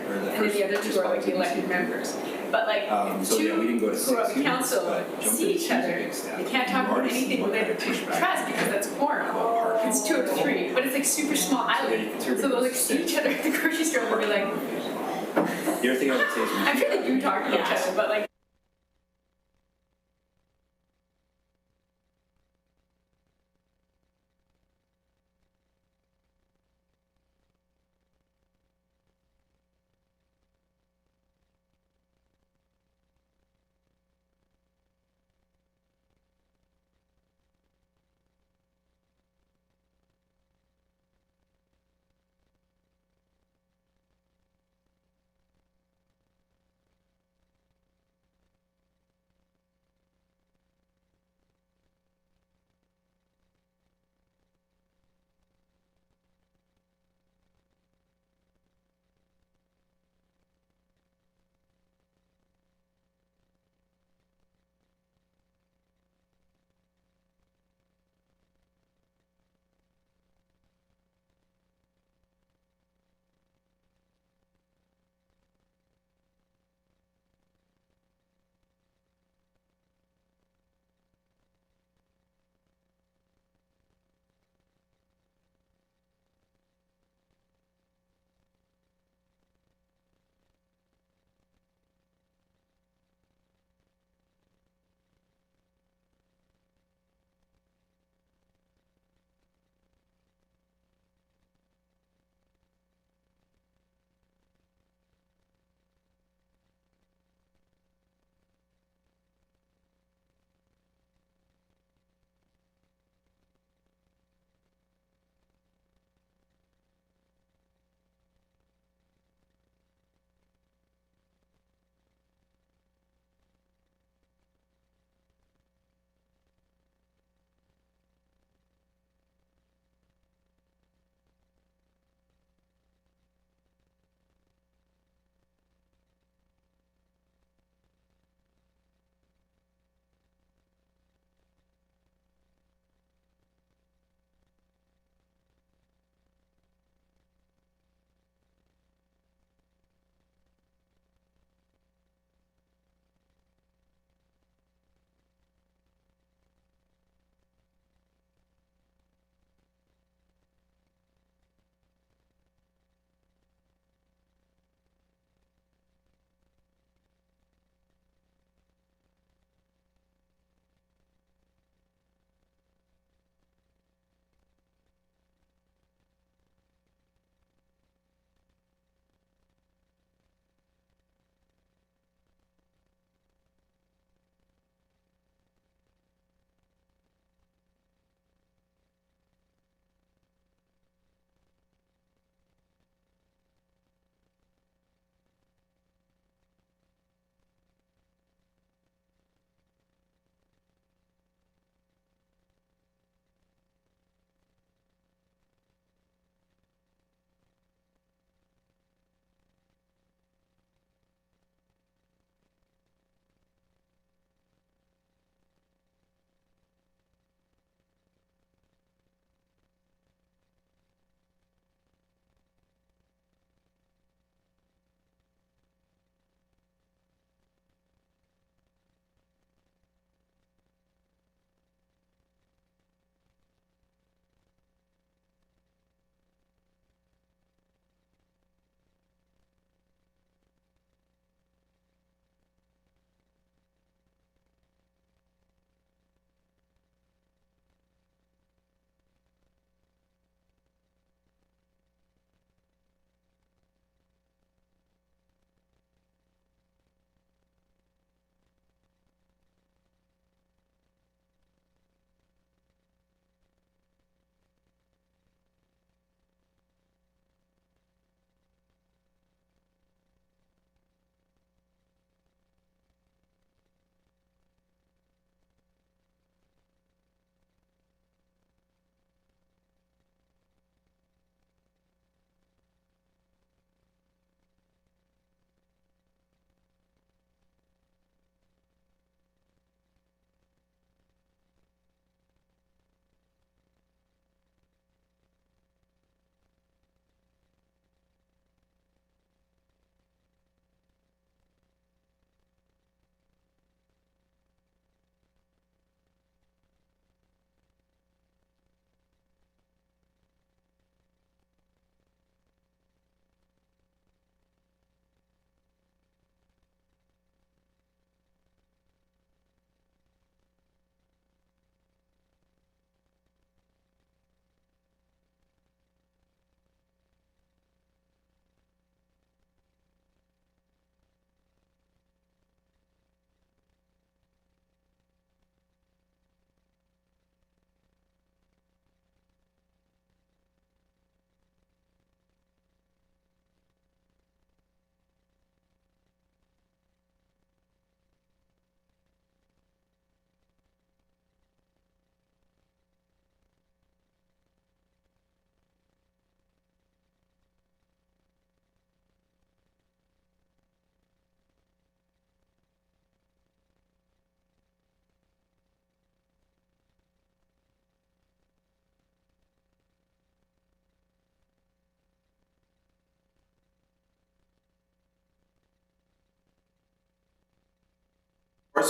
and then the other two are like the elected members. But like, if So, yeah, we didn't go to two who are six the council students, but see each other, jumped into they can't talk about anything related to trust because that's quorum. It's 2 to 3, but it's like super small island. So they'll like see each other at the grocery store and they'll be like, The other thing I would say is I'm sure they do talk to each other, but like,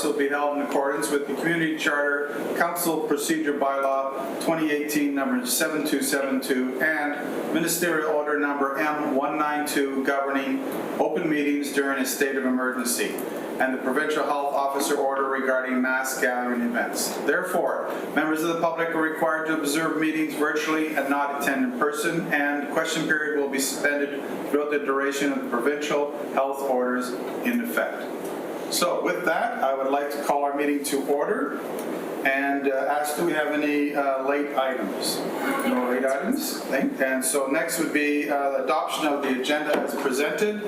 will be held in accordance with the Community Charter Council Procedure Bylaw 2018 number 7272 and Ministerial Order number M192 governing open meetings during a state of emergency, and the Provincial Health Officer Order regarding mass gathering events. Therefore, members of the public are required to observe meetings virtually and not attend in person, and question period will be suspended throughout the duration of the provincial health orders in effect. So with that, I would like to call our meeting to order and ask, do we have any late items? No late items? And so next would be adoption of the agenda as presented.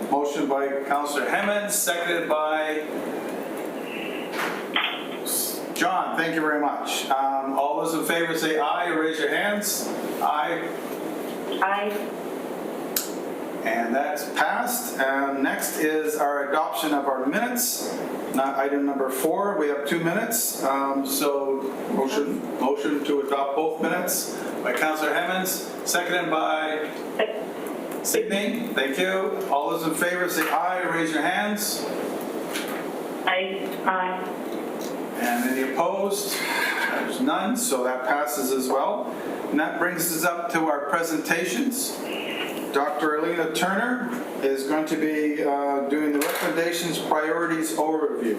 Motion by Councillor Hemmons, seconded by John. Thank you very much. All those in favor say aye or raise your hands. Aye. Aye. And that's passed. Next is our adoption of our minutes. Item number 4, we have 2 minutes. So motion to adopt both minutes by Councillor Hemmons, seconded by Sydney. Thank you. All those in favor say aye or raise your hands. Aye. Aye. And any opposed? There's none, so that passes as well. And that brings us up to our presentations. Dr. Alina Turner is going to be doing the recommendations priorities overview.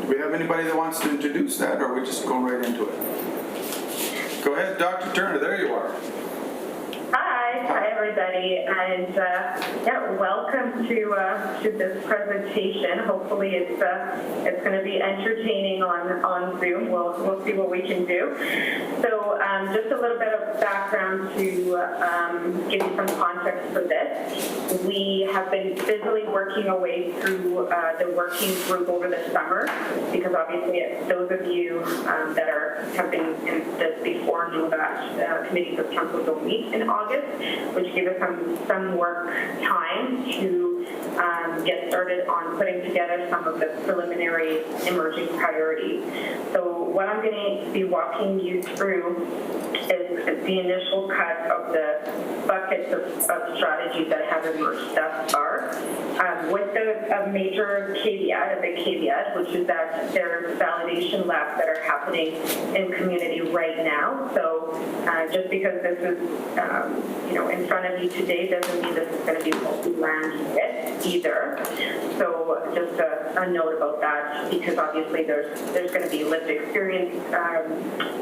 Do we have anybody that wants to introduce that, or are we just going right into it? Go ahead, Dr. Turner, there you are. Hi everybody, and welcome to this presentation. Hopefully it's going to be entertaining on Zoom. We'll see what we can do. So just a little bit of background to give you some context for this. We have been busily working our way through the working group over the summer, because obviously those of you that have been in this before know that committees of council don't meet in August, which gave us some work time to get started on putting together some of the preliminary emerging priorities. So what I'm going to be walking you through is the initial cut of the buckets of strategies that have emerged thus far, with a major caveat, a big caveat, which is that there are validation labs that are happening in community right now. So just because this is in front of you today doesn't mean this is going to be what we land with either. So just a note about that, because obviously there's going to be lived experience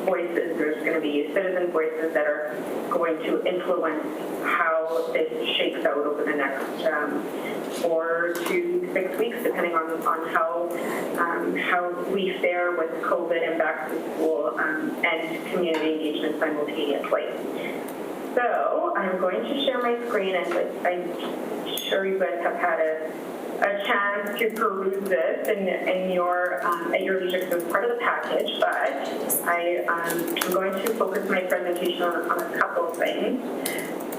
voices, there's going to be citizen voices that are going to influence how this shakes out over the next 4 to 6 weeks, depending on how we fare with COVID and back to school and community engagement simultaneously. So I'm going to share my screen, and I'm sure you guys have had a chance to peruse this in your at your leisure, because it's part of the package, but I'm going to focus my presentation on a couple of things.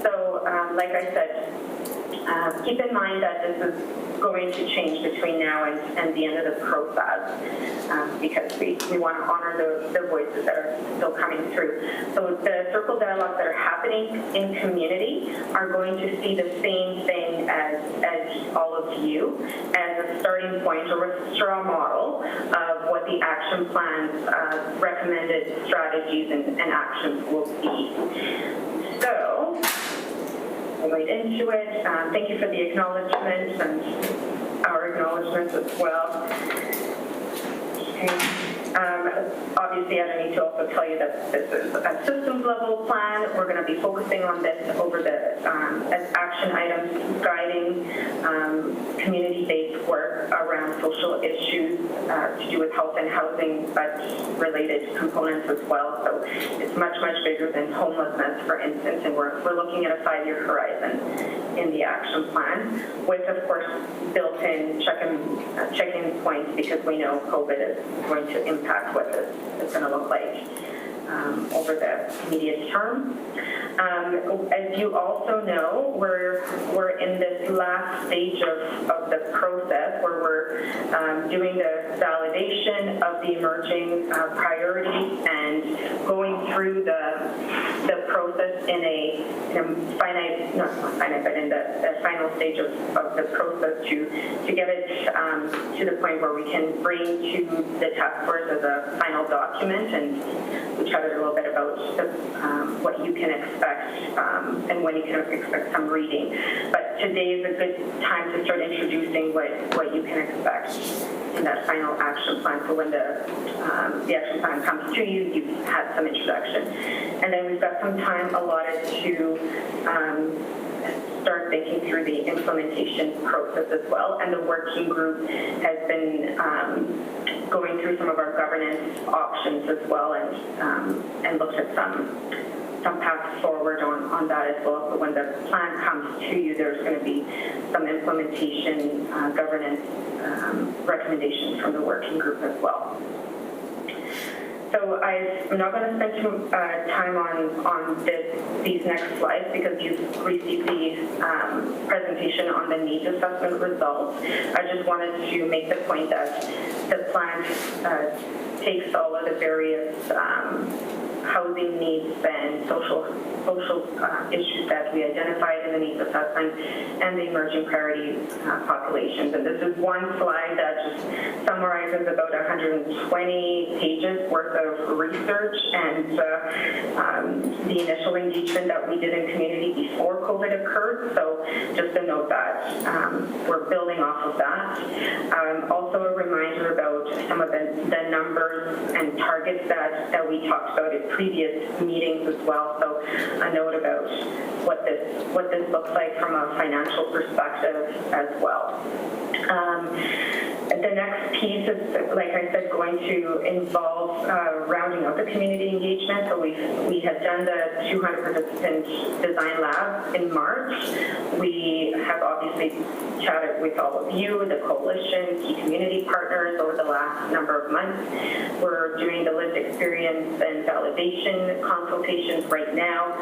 So like I said, keep in mind that this is going to change between now and the end of the process, because we want to honor the voices that are still coming through. So the circle dialogues that are happening in community are going to see the same thing as all of you as a starting point or a straw model of what the action plan's recommended strategies and actions will be. So right into it. Thank you for the acknowledgements and our acknowledgements as well. Okay. Obviously, I don't need to also tell you that this is a systems level plan. We're going to be focusing on this over as action items, guiding community-based work around social issues to do with health and housing, but related components as well. So it's much, much bigger than homelessness, for instance, and we're looking at a 5-year horizon in the action plan, with, of course, built-in check-in points, because we know COVID is going to impact what this is going to look like over the immediate term. As you also know, we're in this last stage of the process where we're doing the validation of the emerging emerging priorities and going through the process in the final stage of the process to get it to the point where we can bring to the task force as a final document. And we chatted a little bit about what you can expect and when you can expect some reading. But today is a good time to start introducing what you can expect in that final action plan. So when the action plan comes to you, you've had some introduction. And then we've got some time allotted to start thinking through the implementation process as well. And the working group has been going through some of our governance options as well, and looked at some paths forward on that as well. So when the plan comes to you, there's going to be some implementation governance recommendations from the working group as well. So I'm not going to spend too time on these next slides because you've received the presentation on the needs assessment results. I just wanted to make the point that the plan takes all of the various housing needs and social issues that we identified in the needs assessment and the emerging priority populations. And this is one slide that just summarizes about 120 pages worth of research and the initial engagement that we did in community before COVID occurred. So just to note that we're building off of that. Also a reminder about some of the numbers and targets that we talked about in previous meetings as well. So a note about what this looks like from a financial perspective as well. The next piece is, like I said, going to involve rounding out the community engagement. So we had done the 200 participant design lab in March. We have obviously chatted with all of you, the coalition, key community partners over the last number of months. We're doing the lived experience and validation consultations right now.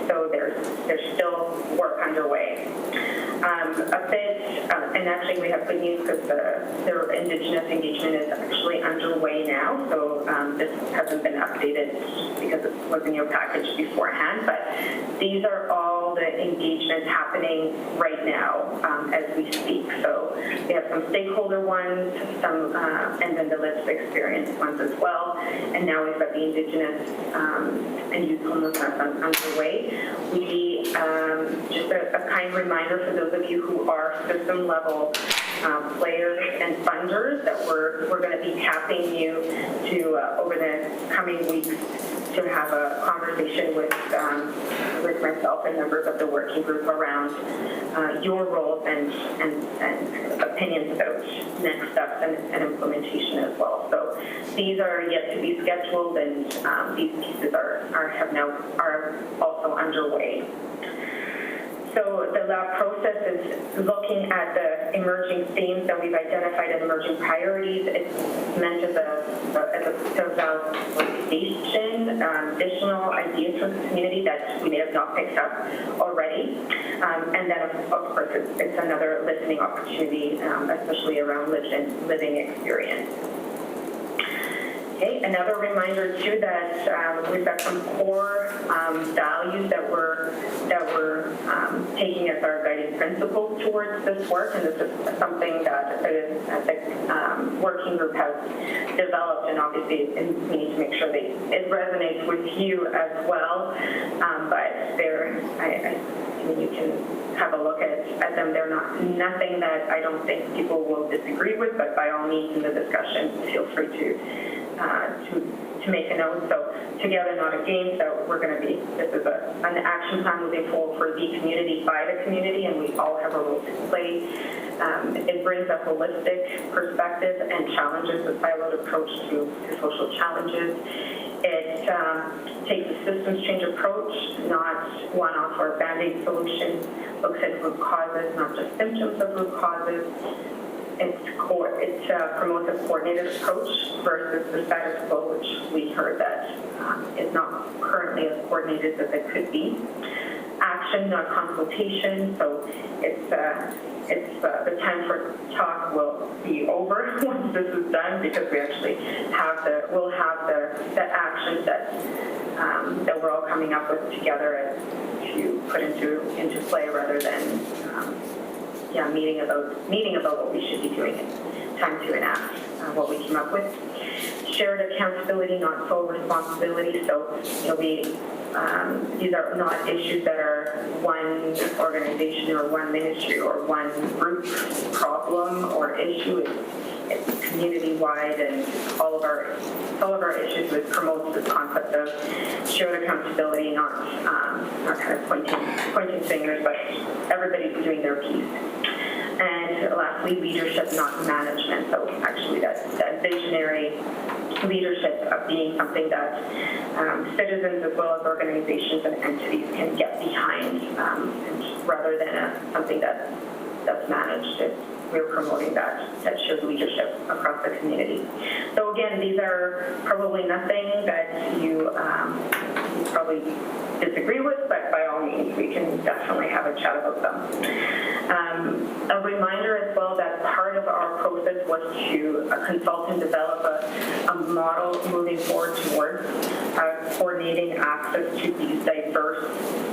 So there's still work underway. And actually we have good news because the Indigenous engagement is actually underway now. So this hasn't been updated because it was in your package beforehand. But these are all the engagements happening right now as we speak. So we have some stakeholder ones, and then the lived experience ones as well. And now we've got the Indigenous and youth homelessness underway. We just a kind reminder for those of you who are system level players and funders that we're going to be tapping you to over the coming weeks to have a conversation with myself and members of the working group around your roles and opinions about next steps and implementation as well. So these are yet to be scheduled, and these pieces are also underway. So the lab process is looking at the emerging themes that we've identified as emerging priorities. It's meant as a validation, additional ideas from the community that we may have not picked up already. And then, of course, it's another listening opportunity, especially around living experience. Okay, another reminder too that we've got some core values that we're taking as our guiding principles towards this work, and this is something that the working group has developed, and obviously we need to make sure that it resonates with you as well. But you can have a look at them. They're nothing that I don't think people will disagree with, but by all means in the discussion, feel free to make a note. So together, not against, so this is an action plan moving forward for the community, by the community, and we all have a role to play. It brings a holistic perspective and challenges the siloed approach to social challenges. It takes a systems change approach, not one-off or band-aid solution, looks at root causes, not just symptoms of root causes. It promotes a coordinated approach versus the status quo, which we heard that is not currently as coordinated as it could be. action, not consultation. So it's the time for talk will be over once this is done, because we actually we'll have the actions that we're all coming up with together to put into play, rather than meeting about what we should be doing. It's time to enact what we came up with. Shared accountability, not sole responsibility. So these are not issues that are one organization or one ministry or one group problem or issue. It's community-wide, and all of our issues would promote this concept of shared accountability, not kind of pointing fingers, but everybody's doing their piece. And lastly, leadership, not management. So actually that visionary leadership of being something that citizens as well as organizations and entities can get behind, and rather than something that's managed. We're promoting that shared leadership across the community. So again, these are probably nothing that you probably disagree with, but by all means, we can definitely have a chat about them. A reminder as well that part of our process was to consult and develop a model moving forward towards coordinating access to these diverse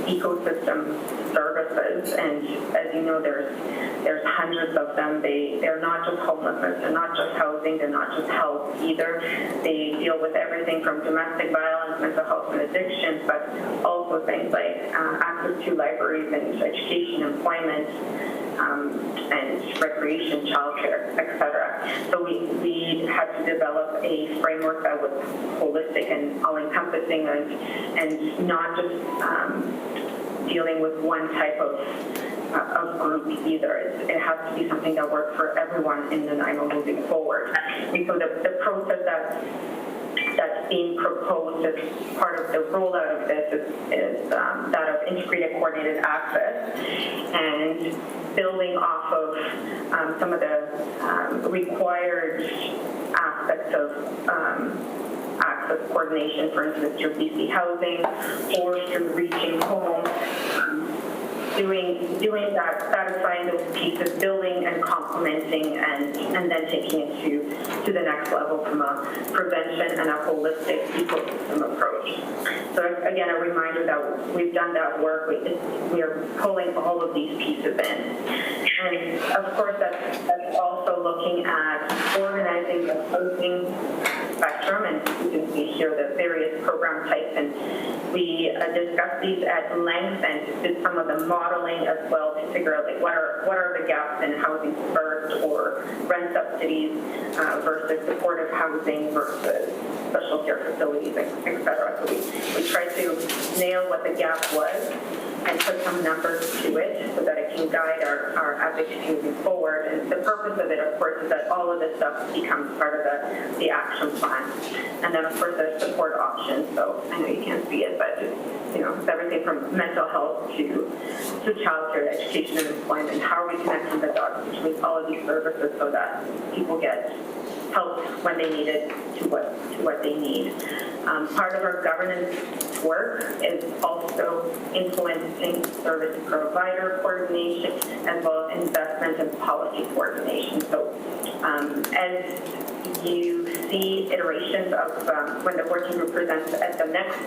ecosystem services. And as you know, there's hundreds of them. They're not just homelessness, they're not just housing, they're not just health either. They deal with everything from domestic violence, mental health, and addiction, but also things like access to libraries and education, employment, and recreation, childcare, etc. So we had to develop a framework that was holistic and all-encompassing, and not just dealing with one type of group either. It has to be something that works for everyone in Nanaimo moving forward. And so the process that's being proposed as part of the rollout of this is that of integrated coordinated access, and building off of some of the required aspects of access coordination, for instance, through BC Housing or through Reaching Home, doing that, satisfying those pieces, building and complementing, and then taking it to the next level from a prevention and a holistic ecosystem approach. So again, a reminder that we've done that work. We are pulling all of these pieces in. And of course, that's also looking at organizing the housing spectrum, and you can see here the various program types, and we discussed these at length and did some of the modeling as well to figure out like what are the gaps in housing first, or rent subsidies versus supportive housing versus special care facilities, etc. So we tried to nail what the gap was and put some numbers to it so that it can guide our advocacy moving forward. And the purpose of it, of course, is that all of this stuff becomes part of the action plan. And then, of course, there's support options. So I know you can't see it, but it's everything from mental health to childcare, education, and employment. How are we connecting the dots between all of these services so that people get help when they need it to what they need. Part of our governance work is also influencing service provider coordination as well as investment and policy coordination. So as you see iterations of when the working group presents at the next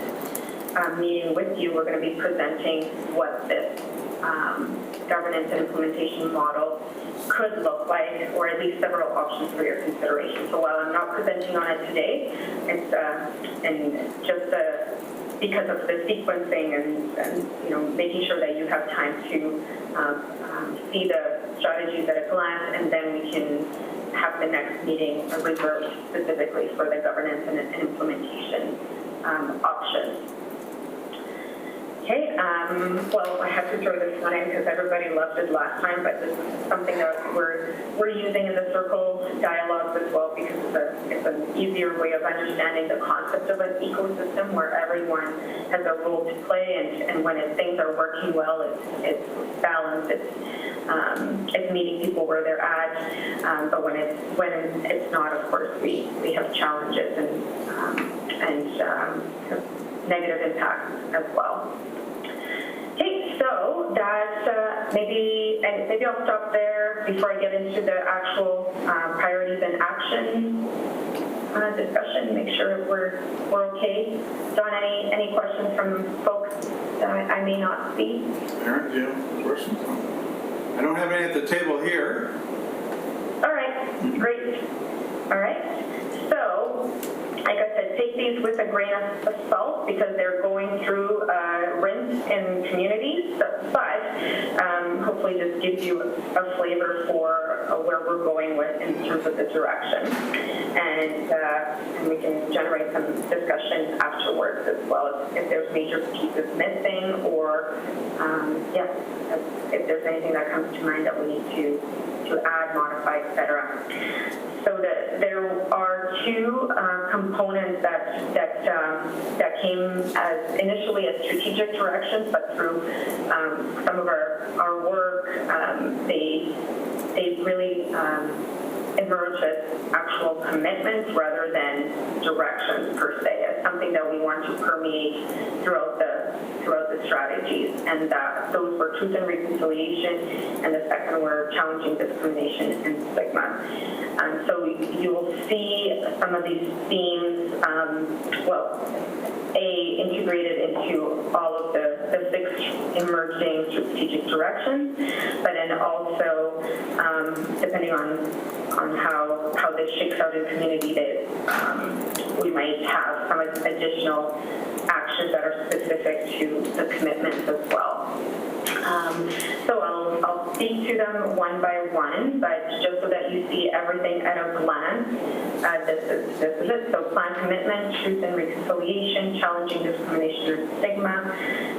meeting with you, we're going to be presenting what this governance and implementation model could look like, or at least several options for your consideration. So while I'm not presenting on it today, it's because of the sequencing and making sure that you have time to see the strategies at a glance, and then we can have the next meeting reserved specifically for the governance and implementation options. Okay, well, I have to throw this one in because everybody loved it last time, but this is something that we're using in the circle dialogues as well, because it's an easier way of understanding the concept of an ecosystem where everyone has a role to play, and when things are working well, it's balanced, it's meeting people where they're at, but when it's not, of course, we have challenges and negative impacts as well. Okay, So that maybe I'll stop there before I get into the actual priorities and action discussion. Make sure we're okay. Don, any questions from folks that I may not see? Aaron, do you have questions? I don't have any at the table here. All right, great. All right. So, like I said, take these with a grain of salt because they're going through rinse in communities, but hopefully this gives you a flavor for where we're going with in terms of the direction. And we can generate some discussion afterwards as well if there's major pieces missing or, if there's anything that comes to mind that we need to add, modify, etc. So there are two components that came as initially as strategic directions, but through some of our work, they really emerge as actual commitments rather than directions per se, as something that we want to permeate throughout the strategies. And those were truth and reconciliation, and the second were challenging discrimination and stigma. So you will see some of these themes, integrated into all of the 6 emerging strategic directions, but then also, depending on how this shakes out in community, that we might have some additional actions that are specific to the commitments as well. So I'll speak to them one by one, but just so that you see everything at a glance, this is it. So plan commitment, truth and reconciliation, challenging discrimination and stigma,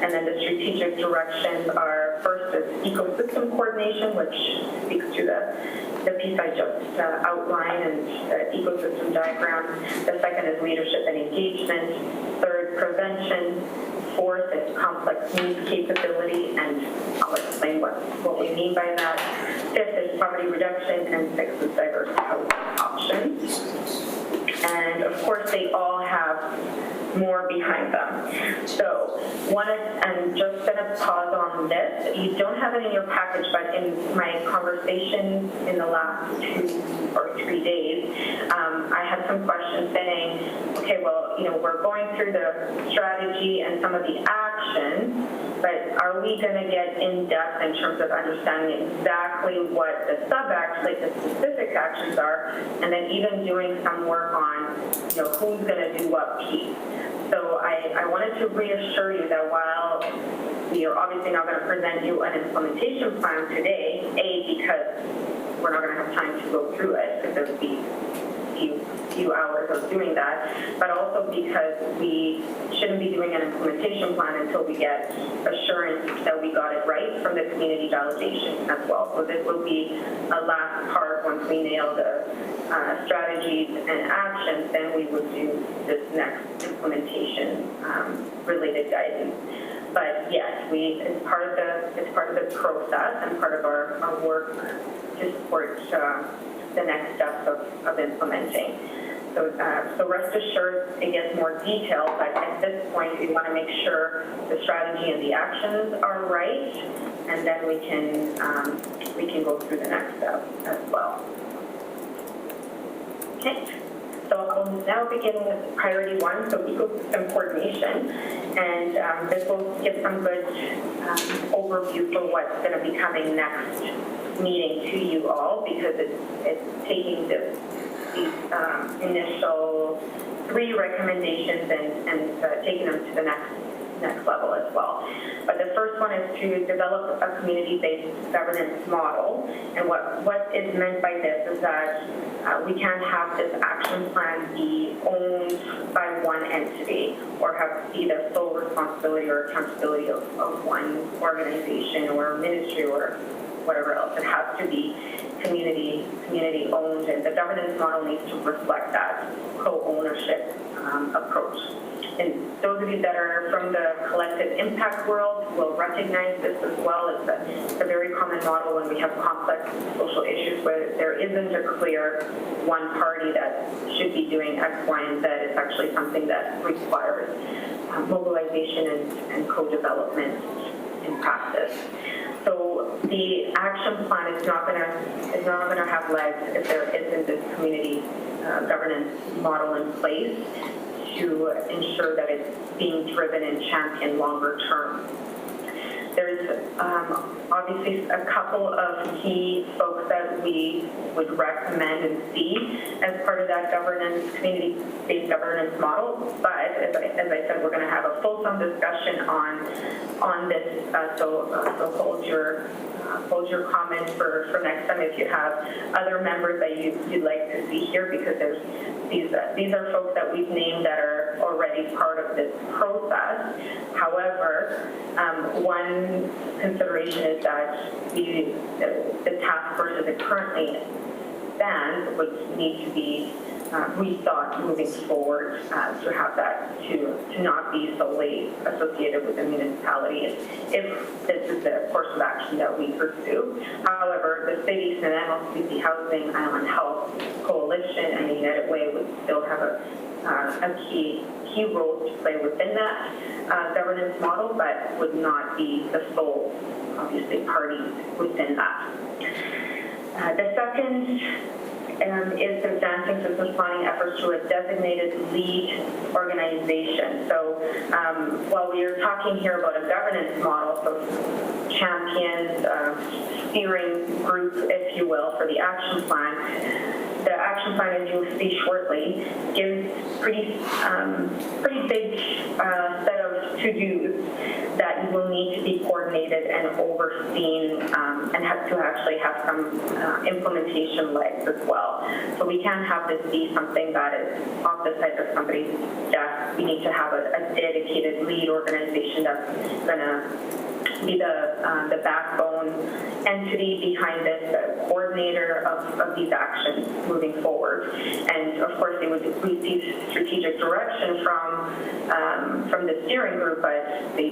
and then the strategic directions are first is ecosystem coordination, which speaks to the piece I just outlined and ecosystem diagram. The second is leadership and engagement. Third, prevention. Fourth is complex needs capability, and I'll explain what we mean by that. Fifth is poverty reduction, and sixth is diverse housing options. And of course, they all have more behind them. So one is, and just going to pause on this, you don't have it in your package, but in my conversations in the last 2 or 3 days, I had some questions saying, okay, well, we're going through the strategy and some of the actions, but are we going to get in depth in terms of understanding exactly what the the specific actions are, and then even doing some work on, who's going to do what piece. So I wanted to reassure you that while we are obviously not going to present you an implementation plan today, because we're not going to have time to go through it, because there would be few hours of doing that, but also because we shouldn't be doing an implementation plan until we get assurance that we got it right from the community validation as well. So this will be a last part once we nail the strategies and actions, then we would do this next implementation related guidance. But yes, it's part of the process and part of our work to support the next steps of implementing. So rest assured, it gets more detailed, but at this point, we want to make sure the strategy and the actions are right, and then we can go through the next step as well. Okay. So I'll now begin with priority 1, so ecosystem coordination, and this will give some good overview for what's going to be coming next meeting to you all, because it's taking these initial 3 recommendations and taking them to the next level as well. But the first one is to develop a community-based governance model, and what is meant by this is that we can't have this action plan be owned by one entity or have be the sole responsibility or accountability of one organization or ministry or whatever else. It has to be community owned, and the governance model needs to reflect that co-ownership approach. And those of you that are from the collective impact world will recognize this as well. It's a very common model when we have complex social issues where there isn't a clear one party that should be doing X, Y, and Z. It's actually something that requires mobilization and co-development in practice. So the action plan is not going to have legs if there isn't this community governance model in place to ensure that it's being driven and championed longer term. There's obviously a couple of key folks that we would recommend and see as part of that governance, community-based governance model. But as I said, we're going to have a fulsome discussion on this. So hold your comments for next time if you have other members that you'd like to see here, because these are folks that we've named that are already part of this process. However, one consideration is that the task force as it currently stands would need to be rethought moving forward to have that to not be solely associated with the municipality if this is the course of action that we pursue. However, the cities and MLCC Housing, Island Health Coalition, and the United Way would still have a key role to play within that governance model, but would not be the sole, obviously, party within that. The second is advancing systems planning efforts to a designated lead organization. So while we are talking here about a governance model, so champions, steering group, if you will, for the action plan, the action plan, as you'll see shortly, gives pretty big set of to-dos that will need to be coordinated and overseen and have to actually have some implementation legs as well. So we can't have this be something that is off the side of somebody's desk. We need to have a dedicated lead organization that's going to be the backbone entity behind this, the coordinator of these actions moving forward. And of course, they would receive strategic direction from the steering group, but we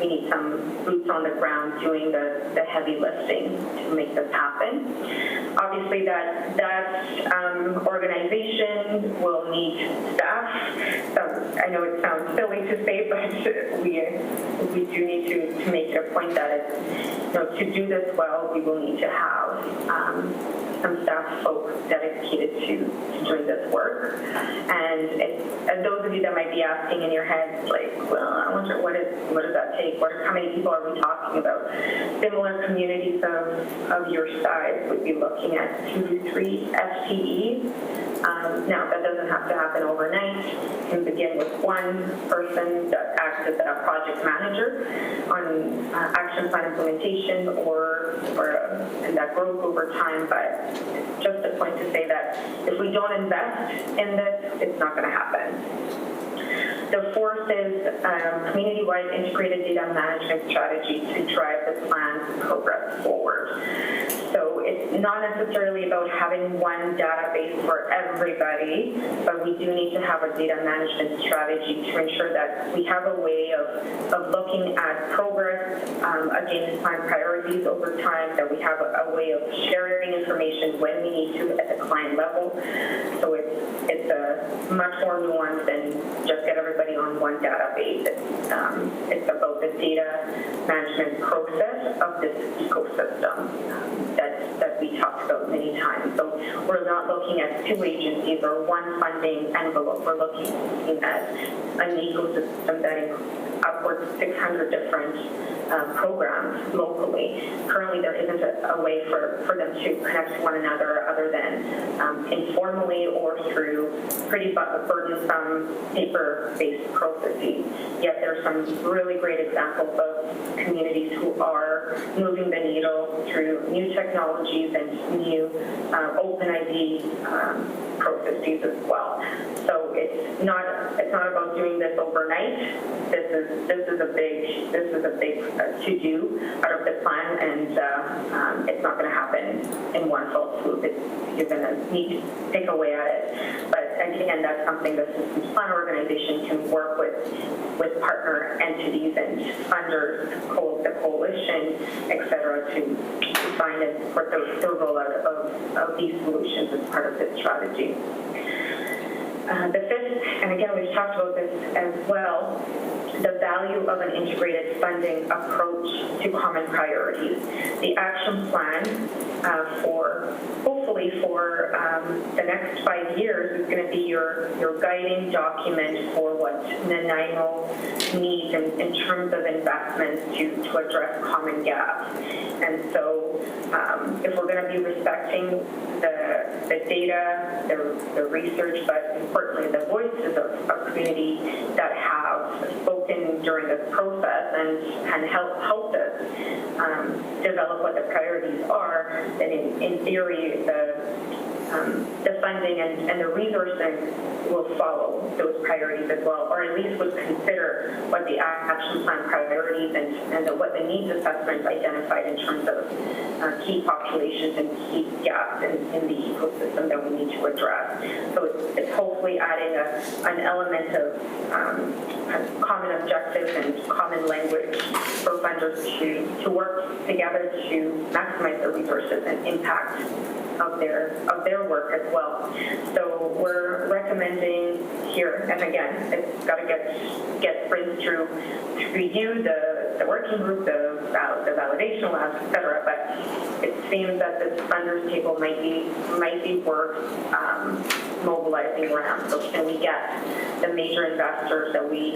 need some boots on the ground doing the heavy lifting to make this happen. Obviously, that organization will need staff. I know it sounds silly to say, but we do need to make a point that it's, to do this well, we will need to have some staff folks dedicated to doing this work. And those of you that might be asking in your heads, like, well, I wonder what does that take? How many people are we talking about? Similar communities of your size would be looking at 2 to 3 FTEs. Now, that doesn't have to happen overnight. It can begin with one person that acts as a project manager on action plan implementation and that grows over time. But just a point to say that if we don't invest in this, it's not going to happen. The fourth is community-wide integrated data management strategy to drive the plan's progress forward. So it's not necessarily about having one database for everybody, but we do need to have a data management strategy to ensure that we have a way of looking at progress against plan priorities over time, that we have a way of sharing information when we need to at the client level. So it's a much more nuanced than just get everybody on one database. It's about the data management process of this ecosystem that we talked about many times. So we're not looking at 2 agencies or one funding envelope. We're looking at an ecosystem that includes upwards of 600 different programs locally. Currently, there isn't a way for them to connect to one another other than informally or through pretty burdensome paper-based processes. Yet there's some really great examples of communities who are moving the needle through new technologies and new open ID processes as well. So it's not about doing this overnight. This is a big to-do out of the plan, and it's not going to happen in one fell swoop. You're going to need to pick away at it. But again, that's something the systems plan organization can work with partner entities and funders, the coalition, et cetera, to find and support the rollout of these solutions as part of this strategy. The fifth, and again, we've talked about this as well, the value of an integrated funding approach to common priorities. The action plan hopefully for the next 5 years is going to be your guiding document for what Nanaimo needs in terms of investments to address common gaps. And so if we're going to be respecting the data, the research, but importantly the voices of community that have spoken during this process and helped us develop what the priorities are, then in theory the funding and the resourcing will follow those priorities as well, or at least would consider what the action plan priorities and what the needs assessments identified in terms of key populations and key gaps in the ecosystem that we need to address. So it's hopefully adding an element of common objectives and common language for funders to work together to maximize the resources and impact of their work as well. So we're recommending here, and again, it's got to get rinsed through to review the working group, the validation labs, et cetera, but it seems that this funders table might be worth mobilizing around. So can we get the major investors that we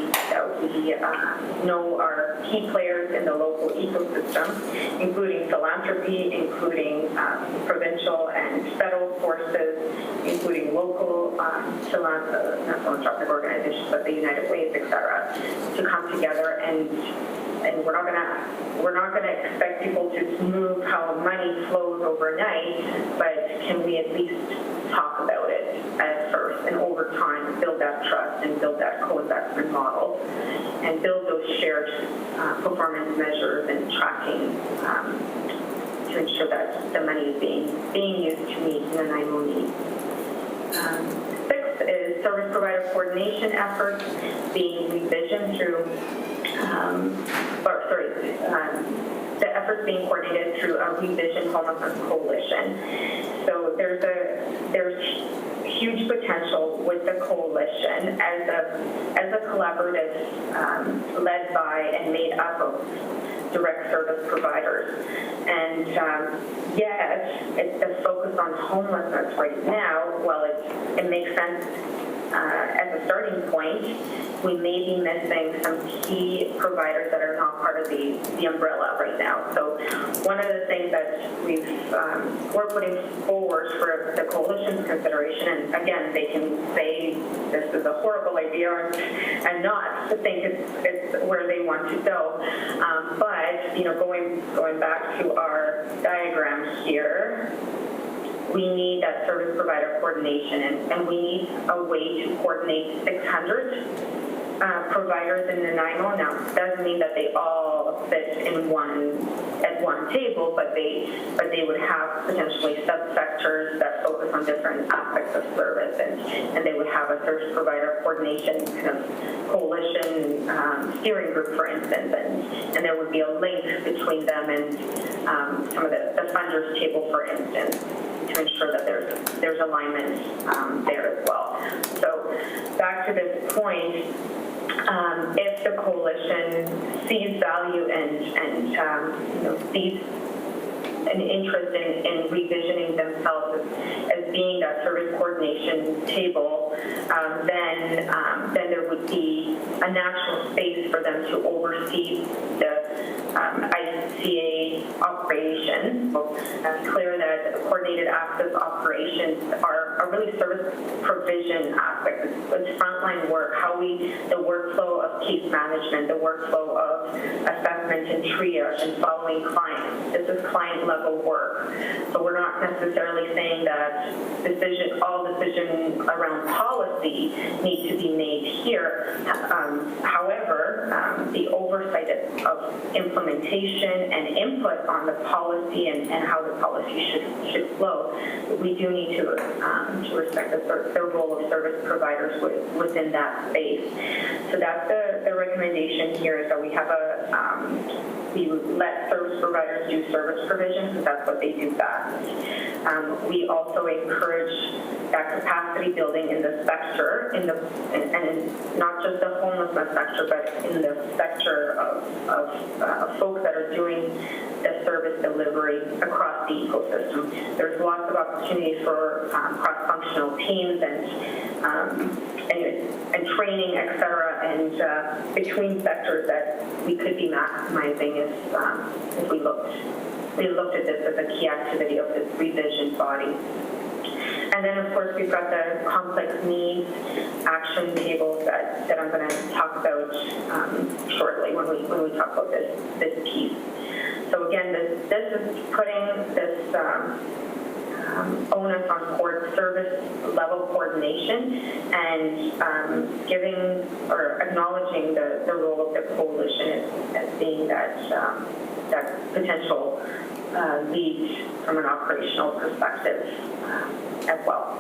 know are key players in the local ecosystem, including philanthropy, including provincial and federal forces, including local not philanthropic organizations, but the United Ways, et cetera, to come together and we're not gonna expect people to smooth how money flows overnight, but can we at least talk about it at first and over time build that trust and build that co-investment model and build those shared performance measures and tracking to ensure that the money is being used to meet Nanaimo needs. Sixth is service provider coordination efforts being revisioned through the efforts being coordinated through a revision homelessness coalition. So there's huge potential with the coalition as a collaborative led by and made up of direct service providers. And yet, the focus on homelessness right now, while it makes sense as a starting point, we may be missing some key providers that are not part of the umbrella right now. So one of the things that we're putting forward for the coalition's consideration, and again, they can say this is a horrible idea and not to think it's where they want to go. But going back to our diagram here, we need that service provider coordination, and we need a way to coordinate 600 providers in Nanaimo. Now, it doesn't mean that they all fit at one table, but they would have potentially subsectors that focus on different aspects of service, and they would have a service provider coordination kind of coalition steering group, for instance, and there would be a link between them and some of the funders table, for instance, to ensure that there's alignment there as well. So back to this point, if the coalition sees value and sees an interest in revisioning themselves as being that service coordination table, then there would be a natural space for them to oversee the ICA operations. So it's clear that coordinated access operations are really service provision aspects. It's frontline work, the workflow of case management, the workflow of assessment and triage and following clients. This is client level work. So we're not necessarily saying that all decisions around policy need to be made here. However, the oversight of implementation and input on the policy and how the policy should flow, we do need to respect the role of service providers within that space. So that's the recommendation here, is that we have we let service providers do service provision, because that's what they do best. We also encourage that capacity building in the sector, and not just the homelessness sector, but in the sector of folks that are doing the service delivery across the ecosystem. There's lots of opportunities for cross-functional teams and training, et cetera, and between sectors that we could be maximizing if we looked at this as a key activity of this revision body. And then, of course, we've got the complex needs action tables that I'm going to talk about shortly when we talk about this piece. So again, this is putting this onus on service level coordination and giving or acknowledging the role of the coalition as being that potential lead from an operational perspective as well.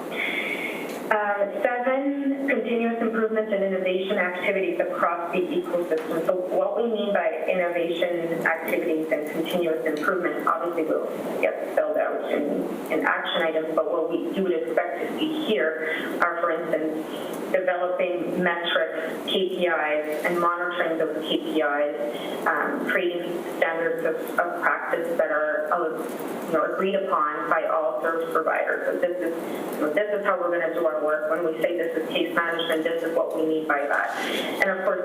7, continuous improvement and innovation activities across the ecosystem. So what we mean by innovation activities and continuous improvement obviously will get spelled out in action items, but what you would expect to see here are, for instance, developing metrics, KPIs, and monitoring those KPIs, creating standards of practice that are agreed upon by all service providers. So this is how we're going to do our work. When we say this is case management, this is what we mean by that. And of course,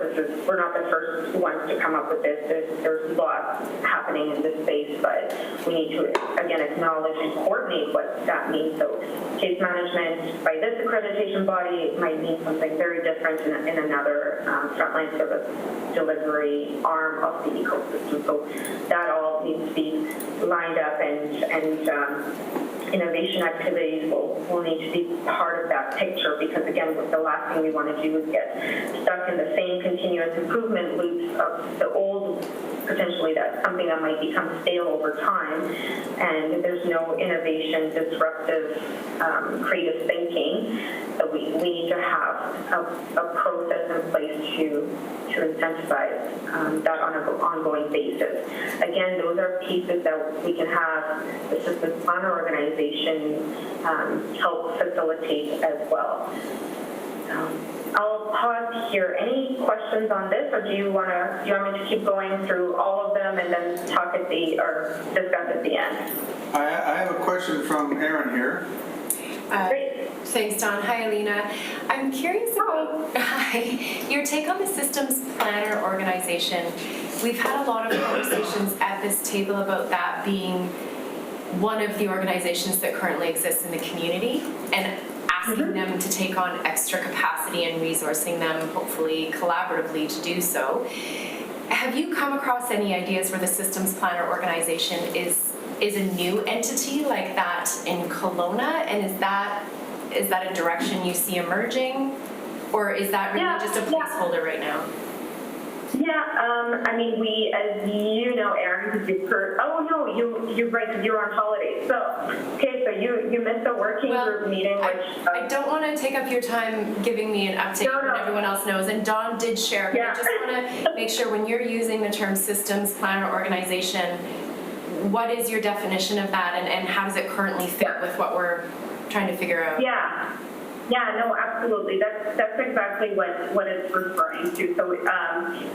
we're not the first ones to come up with this. There's lots happening in this space, but we need to, again, acknowledge and coordinate what that means. So case management by this accreditation body might mean something very different in another frontline service delivery arm of the ecosystem. So that all needs to be lined up, and innovation activities will need to be part of that picture, because again, the last thing we want to do is get stuck in the same continuous improvement loops of the old, potentially that's something that might become stale over time, and there's no innovation, disruptive, creative thinking. So we need to have a process in place to incentivize that on an ongoing basis. Again, those are pieces that we can have the systems planner organization help facilitate as well. I'll pause here. Any questions on this, or do you want me to keep going through all of them and then talk or discuss at the end? I have a question from Aaron here. Great. Thanks, Don. Hi, Alina. I'm curious about your take on the systems planner organization. We've had a lot of conversations at this table about that being one of the organizations that currently exists in the community, and asking them to take on extra capacity and resourcing them, hopefully collaboratively, to do so. Have you come across any ideas where the systems planner organization is a new entity like that in Kelowna, and is that a direction you see emerging, or is that really just a placeholder right now? Yeah, I mean, we, as you know, Aaron, because you've heard, you're right, because you're on holiday. So you missed the working group meeting, which... I don't want to take up your time giving me an update when everyone else knows, and Dawn did share, but I just want to make sure when you're using the term systems planner organization, what is your definition of that, and how does it currently fit with what we're trying to figure out? Yeah, no, absolutely. That's exactly what it's referring to. So,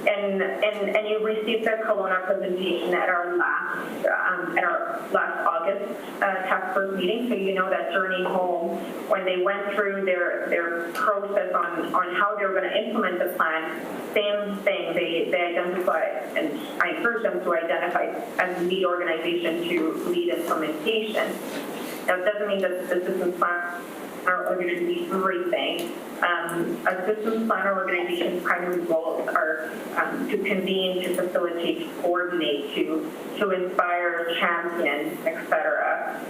and you received the Kelowna presentation at our last August task force meeting. So you know that journey home, when they went through their process on how they were going to implement the plan, same thing. They identified, and I encourage them to identify as lead organization to lead implementation. Now, it doesn't mean that the systems plan are going to be everything. A systems planner organization's primary roles are to convene, to facilitate, to coordinate, to inspire, champion, etc.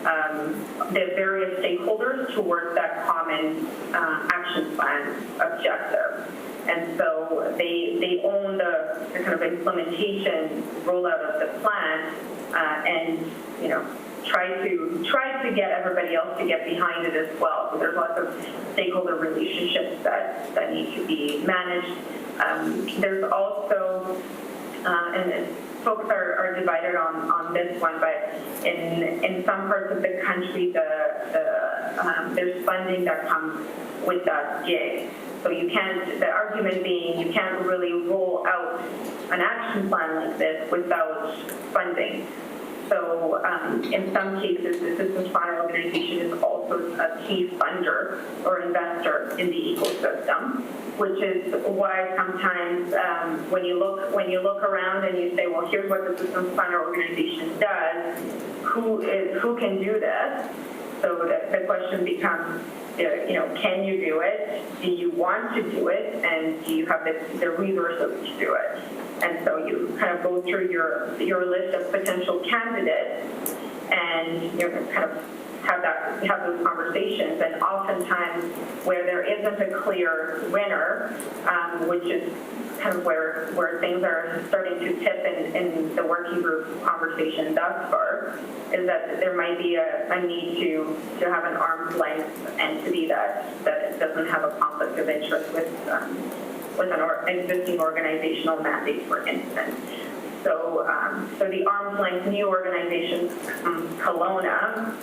The various stakeholders towards that common action plan objective. And so they own the kind of implementation rollout of the plan, and try to get everybody else to get behind it as well. So there's lots of stakeholder relationships that need to be managed. There's also, and folks are divided on this one, but in some parts of the country, there's funding that comes with that gig. So you can't, the argument being, you can't really roll out an action plan like this without funding. So in some cases, the systems planner organization is also a key funder or investor in the ecosystem, which is why sometimes when you look around and you say, well, here's what the systems planner organization does, who can do this? So the question becomes, can you do it? Do you want to do it? And do you have the resources to do it? And so you kind of go through your list of potential candidates and kind of have those conversations. And oftentimes where there isn't a clear winner, which is kind of where things are starting to tip in the working group conversation thus far, is that there might be a need to have an arm's length entity that doesn't have a conflict of interest with an existing organizational mandate, for instance. So the arm's length new organization, Kelowna,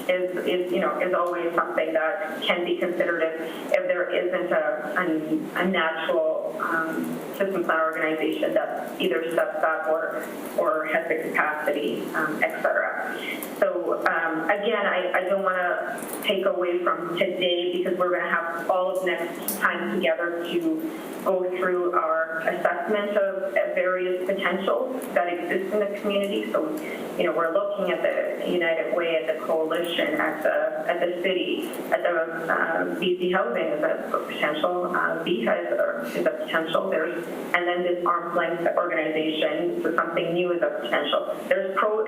is always something that can be considered if there isn't a natural system plan organization that either steps up or has the capacity, et cetera. So again, I don't want to take away from today because we're going to have all of next time together to go through our assessment of various potentials that exist in the community. So, we're looking at the United Way, at the coalition, at the city, at the BC Housing as a potential, BHA is a potential. And then this arm's length organization, so something new is a potential.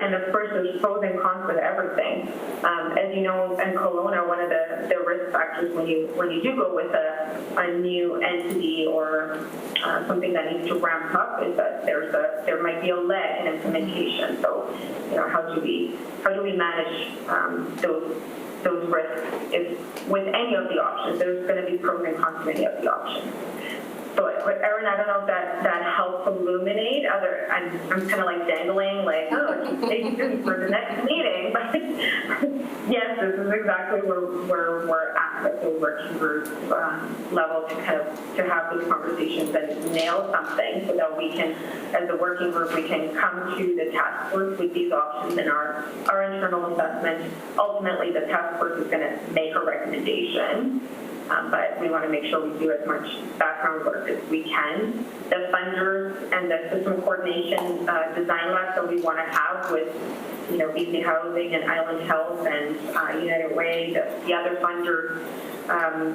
And of course there's pros and cons with everything. As you know, in Kelowna, one of the risk factors when you do go with a new entity or something that needs to ramp up is that there might be a lag in implementation. So, how do we manage those risks with any of the options? There's going to be pros and cons to any of the options. So, Erin, I don't know if that helps illuminate I'm kind of like dangling, like, stay tuned for the next meeting. But yes, this is exactly where we're at the working group level to have those conversations and nail something so that we can, as a working group, we can come to the task force with these options in our internal assessment. Ultimately, the task force is going to make a recommendation. But we want to make sure we do as much background work as we can. The funders and the system coordination design labs that we want to have with, BC Housing and Island Health and United Way, the other funders,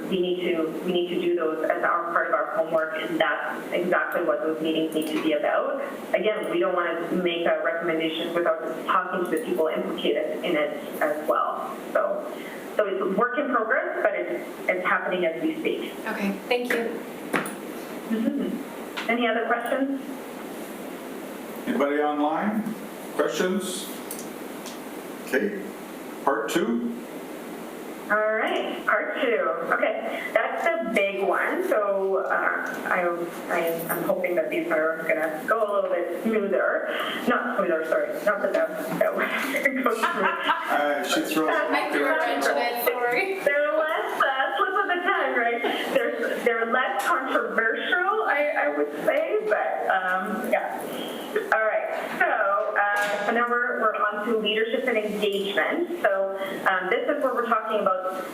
we need to do those as our part of our homework, and that's exactly what those meetings need to be about. Again, we don't want to make a recommendation without talking to the people implicated in it as well. So it's a work in progress, but it's happening as we speak. Okay, thank you. Mm-hmm. Any other questions? Anybody online? Questions? Okay, part 2. All right, part 2. Okay, that's the big one. So I'm hoping that these are going to go a little bit smoother. Not smoother, sorry. Not that would go smooth. She throws I threw a wrench in it, sorry. They're less slip of the tongue, right? They're less controversial, I would say, but yeah. All right, so now we're on to leadership and engagement. So this is where we're talking about,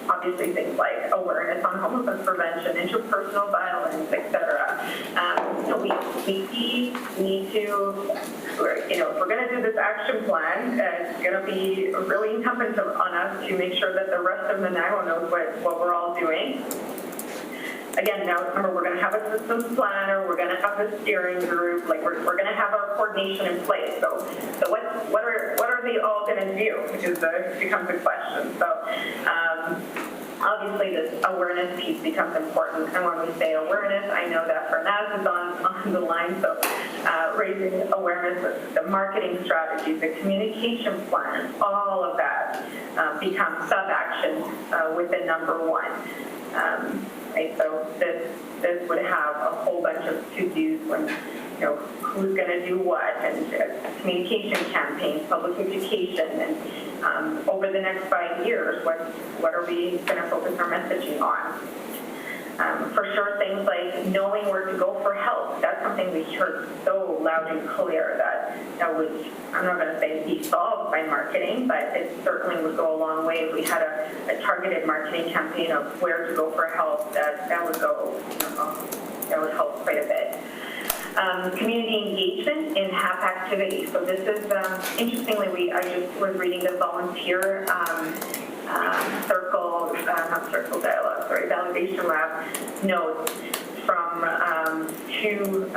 obviously things like awareness on homelessness prevention, interpersonal violence, etc. We need to, if we're going to do this action plan, it's going to be really incumbent on us to make sure that the rest of Nanaimo knows what we're all doing. Again, now remember, we're going to have a systems planner, we're going to have a steering group, like we're going to have our coordination in place. So what are they all going to do, which becomes a question. So obviously this awareness piece becomes important. And when we say awareness, I know that Fernaz is on the line, so raising awareness, the marketing strategies, the communication plan, all of that becomes sub-action within number 1. right? So this would have a whole bunch of to-dos when, who's going to do what, and communication campaigns, public education, and over the next 5 years, what are we going to focus our messaging on? For sure, things like knowing where to go for help, that's something we heard so loud and clear that would, I'm not going to say be solved by marketing, but it certainly would go a long way if we had a targeted marketing campaign of where to go for help. That would go, that would help quite a bit. Community engagement in HAP activities. So this is, interestingly, I just was reading the volunteer validation lab notes from two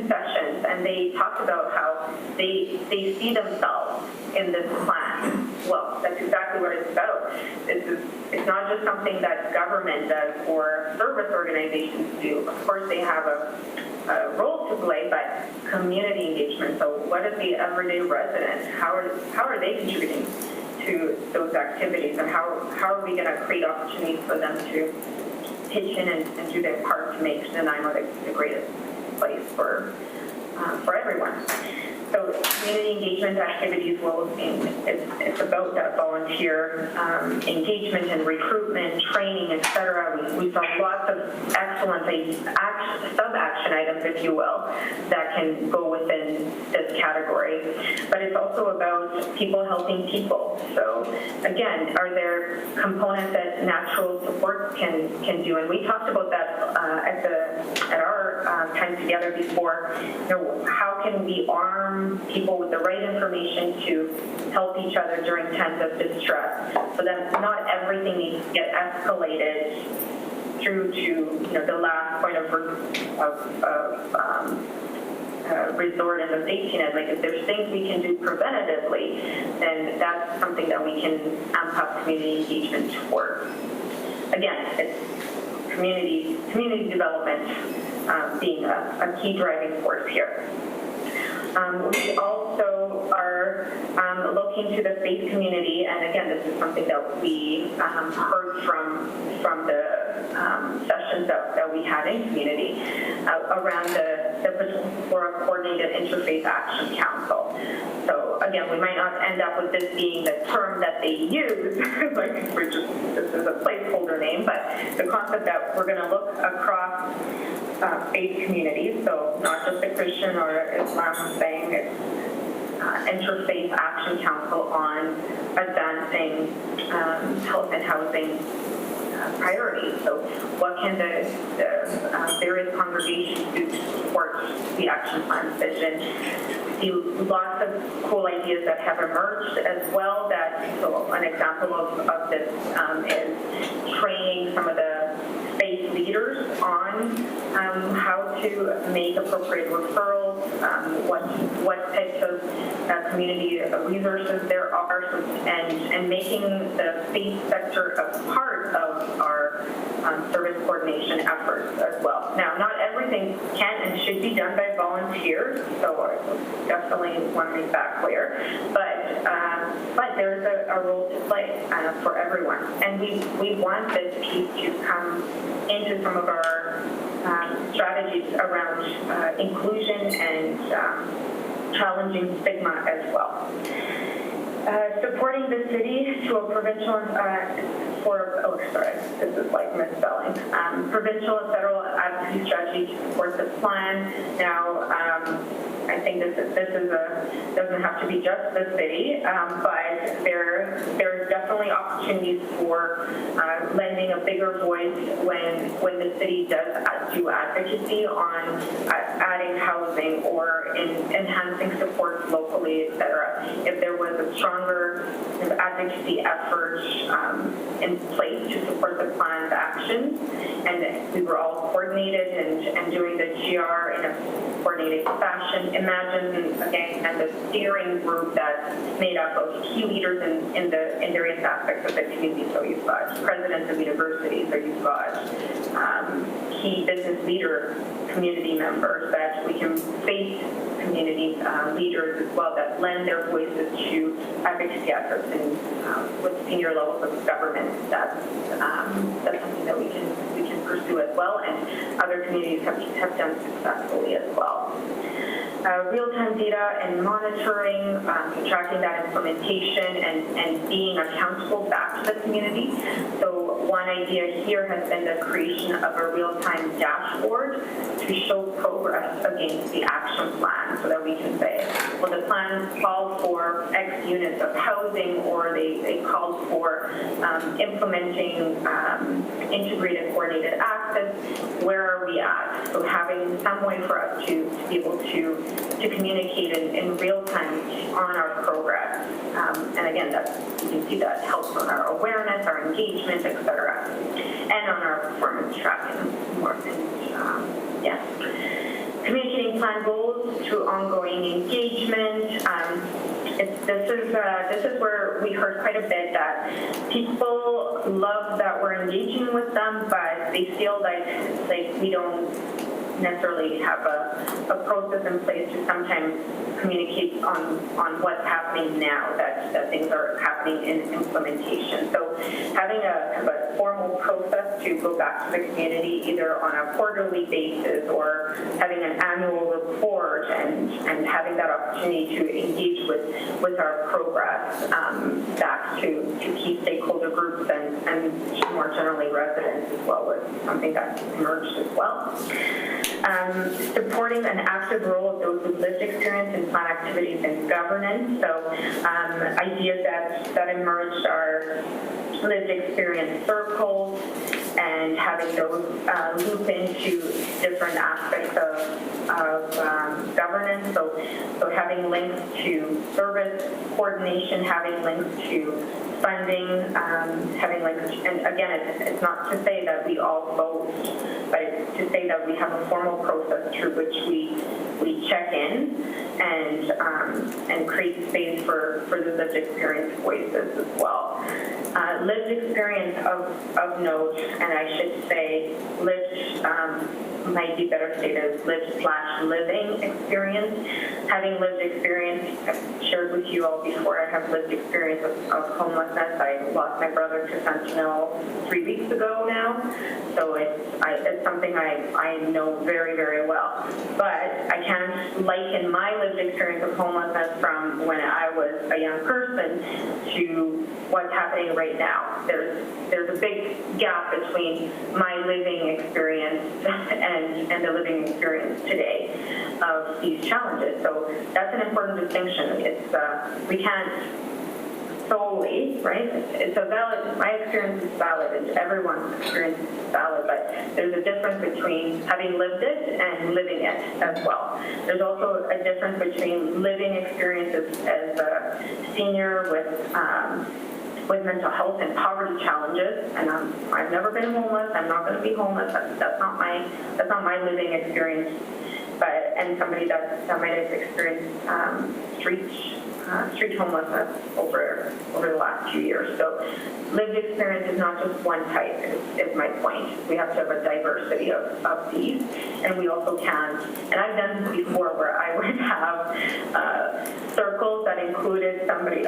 sessions, and they talked about how they see themselves in this plan. Well, that's exactly what it's about. It's not just something that government does or service organizations do. Of course, they have a role to play, but community engagement. So what is the everyday resident? How are they contributing to those activities, and how are we going to create opportunities for them to pitch in and do their part to make Nanaimo the greatest place for everyone. So community engagement activities it's about that volunteer engagement and recruitment, training, etc. We saw lots of excellent sub-action items, if you will, that can go within this category. But it's also about people helping people. So again, are there components that natural support can do? And we talked about that at our time together before. How can we arm people with the right information to help each other during times of distress, so that not everything needs to get escalated through to the last point of resort in the safety net. Like if there's things we can do preventatively, then that's something that we can amp up community engagement toward. Again, it's community development being a key driving force here. We also are looking to the faith community, and again, this is something that we heard from the sessions that we had in community around the potential for a coordinated interfaith action council. So again, we might not end up with this being the term that they use, like this is a placeholder name, but the concept that we're going to look across faith communities, so not just the Christian or Islam thing, it's Interfaith Action Council on advancing health and housing priorities. So what can the various congregations do to support the action plan's vision? See lots of cool ideas that have emerged as well. So an example of this is training some of the faith leaders on how to make appropriate referrals, what types of community resources there are, and making the faith sector a part of our service coordination efforts as well. Now, not everything can and should be done by volunteers, so I definitely want to make that clear, but there's a role to play for everyone. And we want this piece to come into some of our strategies around inclusion and challenging stigma as well. Supporting the city to a provincial, this is like misspelling. Provincial and federal advocacy strategy to support the plan. Now, I think this doesn't have to be just the city, but there's definitely opportunities for lending a bigger voice when the city does do advocacy on adding housing or enhancing support locally, etc. If there was a stronger advocacy effort in place to support the plan's actions, and we were all coordinated and doing the GR in a coordinated fashion. Imagine again the steering group that's made up of key leaders in various aspects of the community. So you've got presidents of universities, or you've got key business leader community members, ensures that we can face community leaders as well that lend their voices to advocacy efforts and with senior levels of government. That's something that we can pursue as well, and other communities have done successfully as well. Real-time data and monitoring, tracking that implementation, and being accountable back to the community. So one idea here has been the creation of a real-time dashboard to show progress against the action plan, so that we can say, well, the plan called for X units of housing, or they called for implementing integrated coordinated access. Where are we at? So having some way for us to be able to communicate in real time on our progress. And again, you can see that helps on our awareness, our engagement, etc., and on our performance tracking more. Communicating plan goals through ongoing engagement. This is where we heard quite a bit that people love that we're engaging with them, but they feel like we don't necessarily have a process in place to sometimes communicate on what's happening now, that things are happening in implementation. So having a formal process to go back to the community, either on a quarterly basis or having an annual report, and having that opportunity to engage with our progress back to key stakeholder groups and more generally residents as well, was something that emerged as well. Supporting an active role of those with lived experience in plan activities and governance. So ideas that emerged are lived experience circles, and having those loop into different aspects of governance. So having links to service coordination, having links to funding, having links, and again, it's not to say that we all vote, but it's to say that we have a formal process through which we check in and create space for the lived experience voices as well. Lived experience of note, and I should say lived, might be better stated as lived/living experience. Having lived experience, I've shared with you all before, I have lived experience of homelessness. I lost my brother to fentanyl 3 weeks ago now, so it's something I know very, very well. But I can't liken my lived experience of homelessness from when I was a young person to what's happening right now. There's a big gap between my living experience and the living experience today of these challenges. So that's an important distinction. It's we can't solely, right? It's a valid, my experience is valid, and everyone's experience is valid, but there's a difference between having lived it and living it as well. There's also a difference between living experiences as a senior with mental health and poverty challenges, and I've never been homeless. I'm not going to be homeless. That's not my living experience. And somebody that might have experienced street homelessness over the last few years. So lived experience is not just one type, is my point. We have to have a diversity of these, and we also can, and I've done this before where I would have circles that included somebody,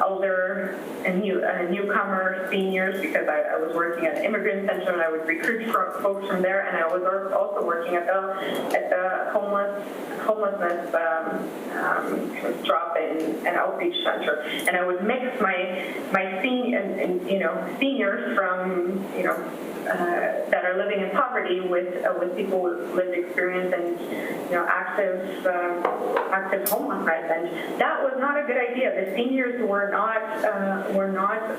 older and newcomer, seniors, because I was working at an immigrant center and I would recruit folks from there, and I was also working at the homelessness drop-in and outreach center, and I would mix my seniors from that are living in poverty with people with lived experience and active homelessness, and that was not a good idea. The seniors were not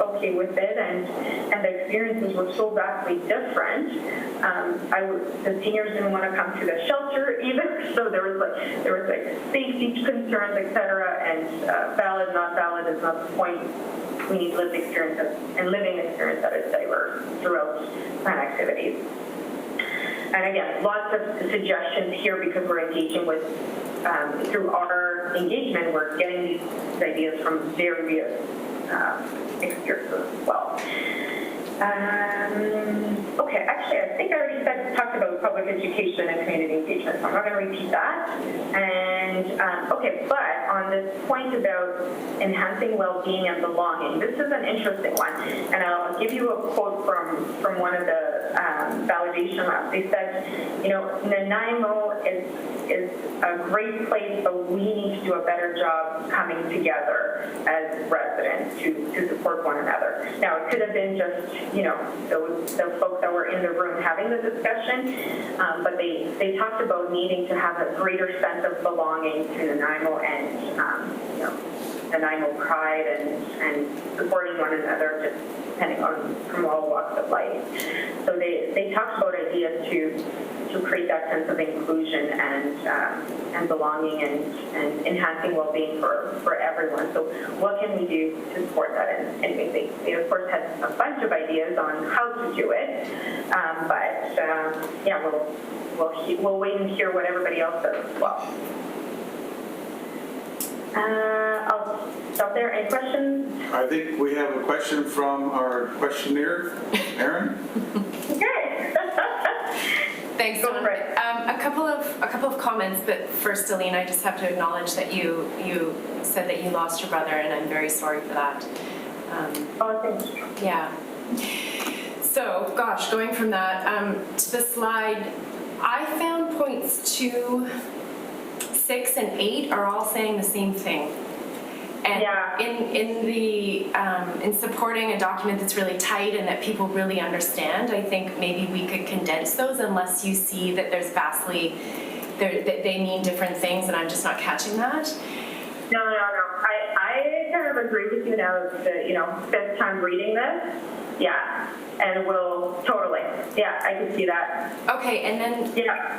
okay with it, and the experiences were so vastly different. The seniors didn't want to come to the shelter either, so there was safety concerns, etc. And valid, not valid is not the point. We need lived experience and living experience that is diverse throughout plan activities. And again, lots of suggestions here because we're engaging with, through our engagement, we're getting these ideas from various experiences as well. Okay, actually, I think I already talked about public education and community engagement, so I'm not going to repeat that. And, okay, but on this point about enhancing well-being and belonging, this is an interesting one. And I'll give you a quote from one of the validation labs. They said, you know, Nanaimo is a great place, but we need to do a better job coming together as residents to support one another. Now, it could have been just, you know, the folks that were in the room having the discussion, but they talked about needing to have a greater sense of belonging to Nanaimo and, you know, Nanaimo pride and supporting one another, just depending on from all walks of life. So they talked about ideas to create that sense of inclusion and belonging and enhancing well-being for everyone. So what can we do to support that? And they of course had a bunch of ideas on how to do it, but yeah, we'll wait and hear what everybody else says as well. I'll stop there. Any questions? I think we have a question from our questionnaire, Aaron. Okay. Thanks, Go Dawn. for it. A couple of comments, but first, Aline, I just have to acknowledge that you said that you lost your brother, and I'm very sorry for that. Oh, thank you. Yeah. So, gosh, going from that to the slide, I found points 2, 6, and 8 are all saying the same thing. And Yeah. in supporting a document that's really tight and that people really understand, I think maybe we could condense those unless you see that there's vastly, that they mean different things and I'm just not catching that. No. I kind of agree with you now. It's the, you know, 5th time reading this. Yeah. And we'll totally. Yeah, I can see that. Okay, and then Yeah.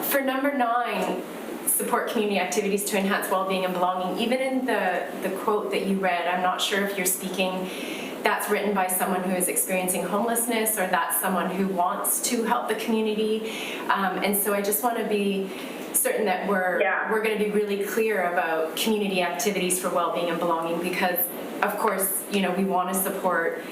for number 9, support community activities to enhance well-being and belonging. Even in the quote that you read, I'm not sure if you're speaking, that's written by someone who is experiencing homelessness or that's someone who wants to help the community. And so I just want to be certain that we're going to be really clear about community activities for well-being and belonging because, of course, you know, we want to support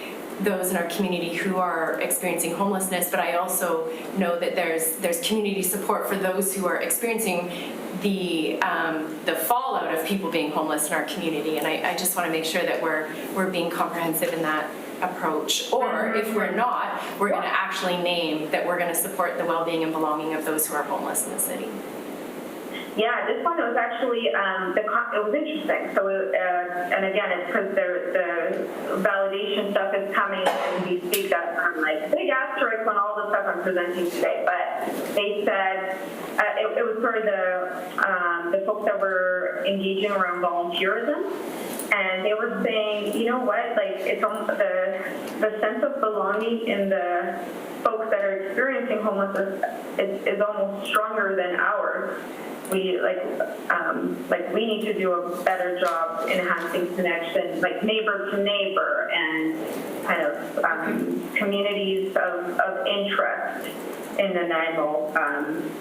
those in our community who are experiencing homelessness, but I also know that there's community support for those who are experiencing the fallout of people being homeless in our community, and I just want to make sure that we're being comprehensive in that approach. Or if we're not, we're going to actually name that we're going to support the well-being and belonging of those who are homeless in the city. Yeah, this one was actually, it was interesting. So, and again, it's because the validation stuff is coming and we speak that like big asterisk on all the stuff I'm presenting today. But they said, it was for the folks that were engaging around volunteerism. And they were saying, you know what, like it's almost the sense of belonging in the folks that are experiencing homelessness is almost stronger than ours. We we need to do a better job enhancing connection, like neighbor to neighbor, and kind of communities of interest in Nanaimo.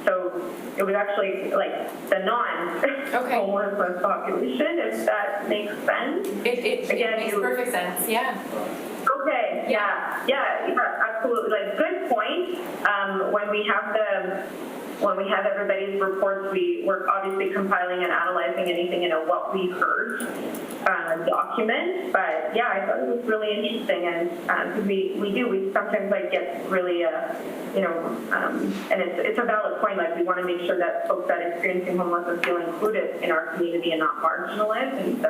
So it was actually like the non-homeless population, if that makes sense. It makes perfect sense. Yeah. Okay. Yeah. Absolutely. Like good point. When we have everybody's reports, we're obviously compiling and analyzing anything in a what we heard document. But yeah, I thought it was really interesting, and because we sometimes like get really and it's a valid point. Like we want to make sure that folks that are experiencing homelessness feel included in our community and not marginalized, and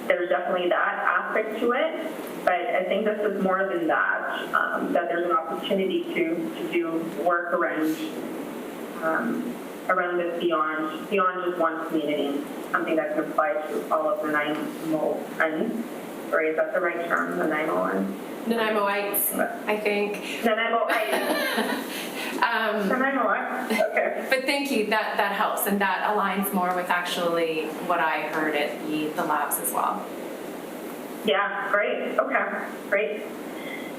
there's definitely that aspect to it. But I think this is more than that. That there's an opportunity to do work around this beyond just one community, something that can apply to all of the Nanaimo. Sorry, is that the right term? Nanaimoites, I think. Nanaimoites. Nanaimoites. Okay. But thank you. That helps, and that aligns more with actually what I heard at the labs as well. Yeah. Great. Okay. Great.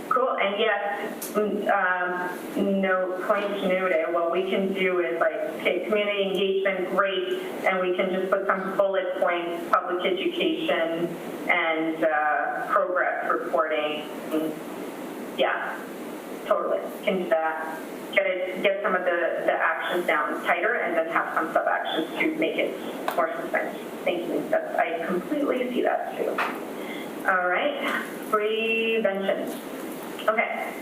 Cool. And yes, no point noted. What we can do is like, okay, community engagement, great, and we can just put some bullet points, public education, and progress reporting. Yeah, totally. Can get some of the actions down tighter and then have some sub-actions to make it more succinct. Thank you. I completely see that too. All right, prevention. Okay.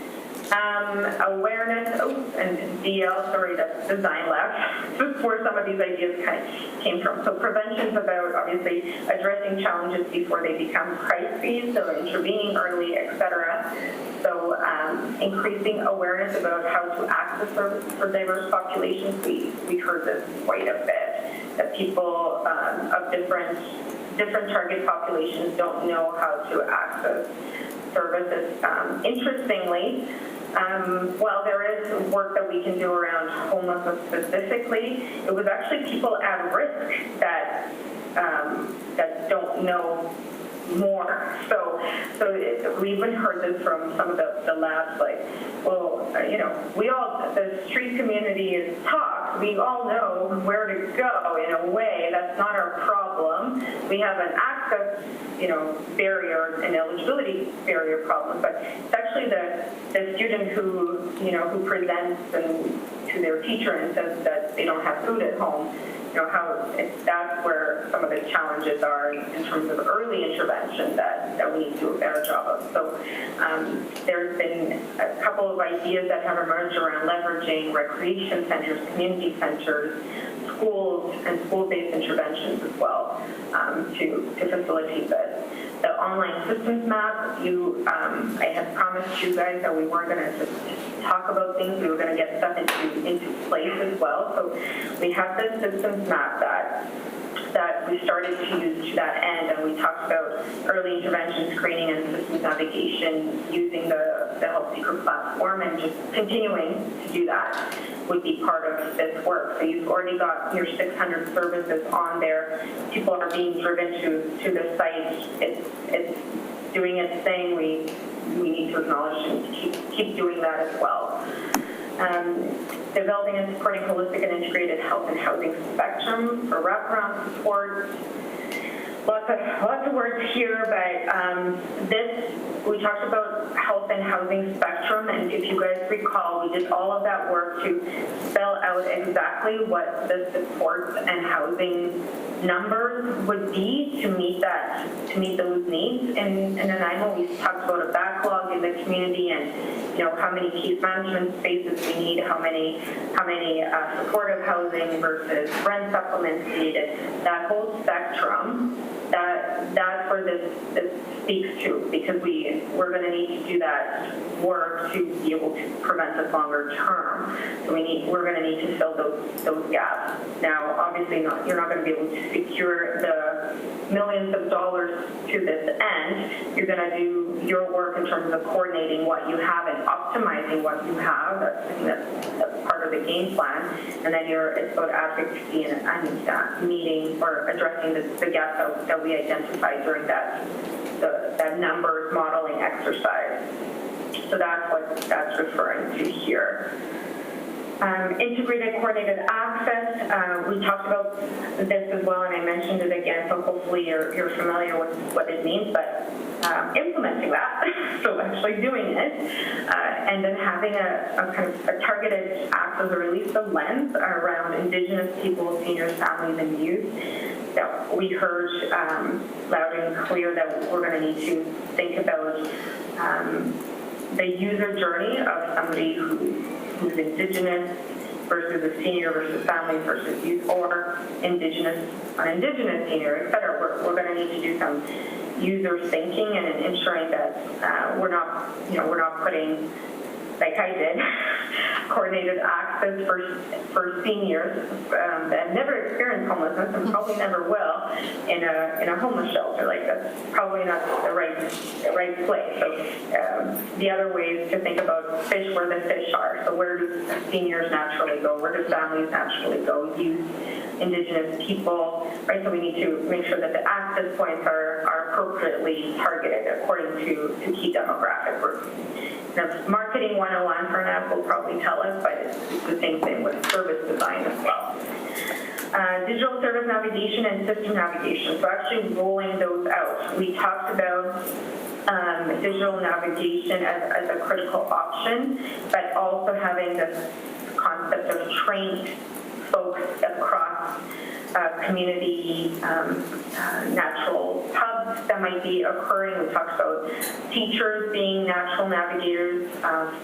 Awareness, and DL, sorry, that's design lab. This is where some of these ideas kind of came from. So prevention is about obviously addressing challenges before they become crises, so intervening early, etc. So increasing awareness about how to access services for diverse populations. We heard this quite a bit, that people of different target populations don't know how to access services. Interestingly, while there is work that we can do around homelessness specifically, it was actually people at risk that don't know more. So we even heard this from some of the labs, like, well, the street community is tough. We all know where to go in a way. That's not our problem. We have an access, barrier and eligibility barrier problem, but it's actually the student who presents to their teacher and says that they don't have food at home. That's where some of the challenges are in terms of early intervention that we need to do a better job of. So there's been a couple of ideas that have emerged around leveraging recreation centers, community centers, schools, and school-based interventions as well to facilitate this. The online systems map, I had promised you guys that we weren't going to just talk about things, we were going to get stuff into place as well. So we have this systems map that we started to use to that end, and we talked about early intervention screening and systems navigation using the Health Seeker platform, and just continuing to do that would be part of this work. So you've already got your 600 services on there. People are being driven to the site. It's doing its thing. We need to acknowledge and keep doing that as well. Developing and supporting holistic and integrated health and housing spectrum for wraparound support. Lots of words here, but we talked about health and housing spectrum, and if you guys recall, we did all of that work to spell out exactly what the supports and housing numbers would be to meet those needs. In Nanaimo, we talked about a backlog in the community, and how many case management spaces we need, how many supportive housing versus rent supplements needed. That whole spectrum. That's where this speaks to, because we're going to need to do that work to be able to prevent this longer term. So we're going to need to fill those gaps. Now, obviously, you're not going to be able to secure the millions of dollars to this end. You're going to do your work in terms of coordinating what you have and optimizing what you have. That's part of the game plan. And then it's about advocacy and meeting or addressing the gaps that we identified during that numbers modeling exercise. So that's what that's referring to here. Integrated coordinated access, we talked about this as well, and I mentioned it again, so hopefully you're familiar with what it means, but implementing that, so actually doing it, and then having a kind of a targeted access, or at least a lens around Indigenous people, seniors, families, and youth. That we heard loud and clear that we're going to need to think about the user journey of somebody who's Indigenous versus a senior versus family versus youth, or Indigenous senior, et cetera. We're going to need to do some user thinking and ensuring that we're not putting, like I did, coordinated access for seniors that never experienced homelessness and probably never will in a homeless shelter. Like, that's probably not the right place. So the other way is to think about fish where the fish are. So where do seniors naturally go? Where do families naturally go? Youth, Indigenous people, right? So we need to make sure that the access points are appropriately targeted according to key demographic groups. Now, marketing 101 for NAP will probably tell us, but it's the same thing with service design as well. Digital service navigation and system navigation, so actually rolling those out. We talked about digital navigation as a critical option, but also having this concept of trained folks across community natural hubs that might be occurring. We talked about teachers being natural navigators,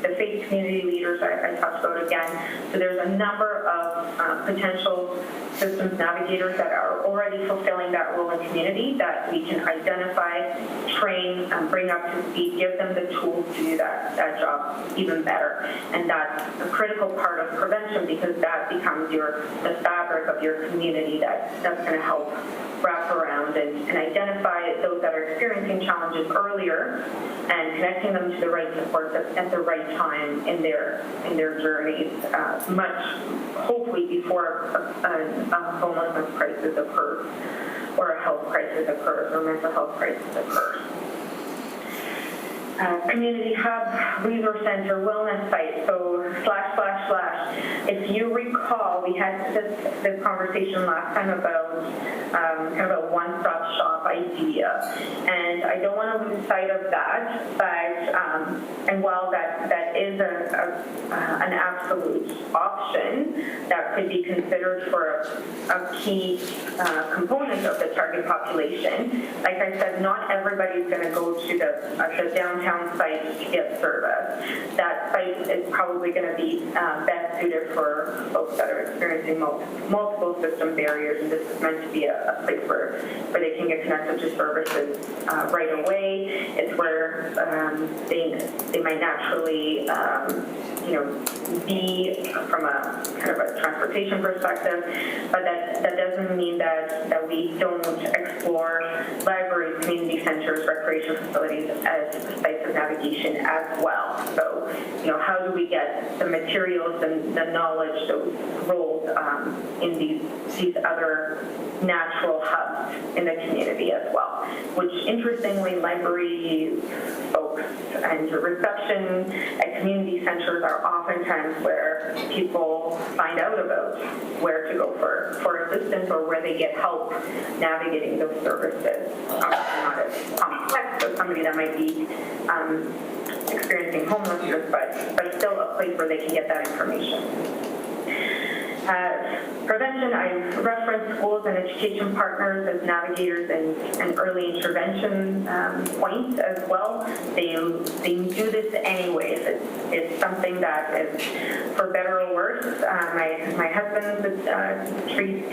the faith community leaders I talked about again. So there's a number of potential systems navigators that are already fulfilling that role in community that we can identify, train, bring up to speed, give them the tools to do that job even better. And that's a critical part of prevention because that becomes the fabric of your community that's going to help wrap around and identify those that are experiencing challenges earlier and connecting them to the right supports at the right time in their journeys, much hopefully before a homelessness crisis occurs or a health crisis occurs or mental health crisis occurs. Community hub, resource center, wellness site, so ///. If you recall, we had this conversation last time about kind of a one-stop shop idea, and I don't want to lose sight of that, but and while that is an absolute option that could be considered for a key component of the target population, like I said, not everybody's going to go to the downtown site to get service. That site is probably going to be best suited for folks that are experiencing multiple system barriers, and this is meant to be a place where they can get connected to services right away. It's where they might naturally be from a kind of a transportation perspective, but that doesn't mean that we don't explore libraries, community centers, recreation facilities as sites of navigation as well. So, how do we get the materials and the knowledge, those roles in these other natural hubs in the community as well, which interestingly, library folks and reception at community centers are oftentimes where people find out about where to go for assistance or where they get help navigating those services. Obviously not as complex as somebody that might be experiencing homelessness, but still a place where they can get that information. Prevention, I referenced schools and education partners as navigators and early intervention points as well. They do this anyways. It's something that is, for better or worse, my husband's a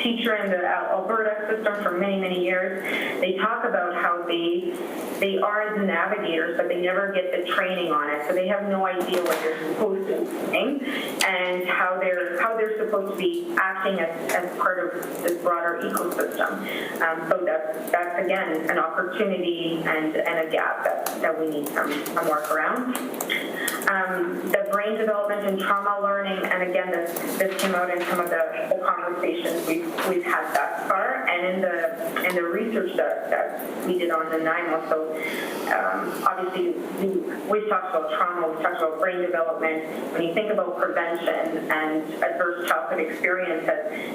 teacher in the Alberta system for many, many years. They talk about how they are the navigators, but they never get the training on it, so they have no idea what they're supposed to be doing and how they're supposed to be acting as part of this broader ecosystem. So that's again an opportunity and a gap that we need some work around. The brain development and trauma learning, and again this came out in some of the conversations we've had thus far, and in the research that we did on the NIMO. So obviously we've talked about trauma, we've talked about brain development. When you think about prevention and adverse childhood experiences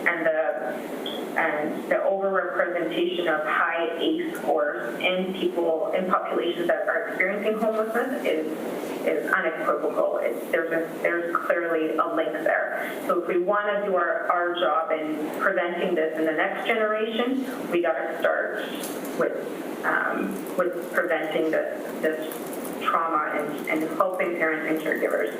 and the overrepresentation of high ACE scores in populations that are experiencing homelessness is unequivocal. There's clearly a link there. So if we want to do our job in preventing this in the next generation, we got to start with preventing this trauma and helping parents and caregivers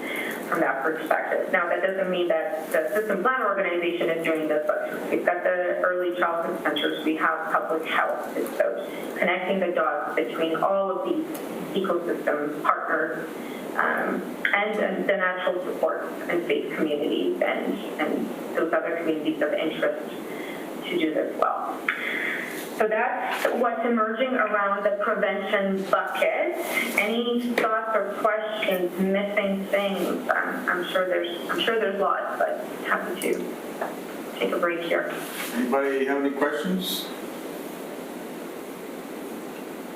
from that perspective. Now, that doesn't mean that the System Plan Organization is doing this, but we've got the early childhood centers, we have public health. It's about connecting the dots between all of these ecosystem partners and the natural supports and faith communities and those other communities of interest to do this well. So that's what's emerging around the prevention bucket. Any thoughts or questions, missing things? I'm sure there's lots, but happy to take a break here. Anybody have any questions?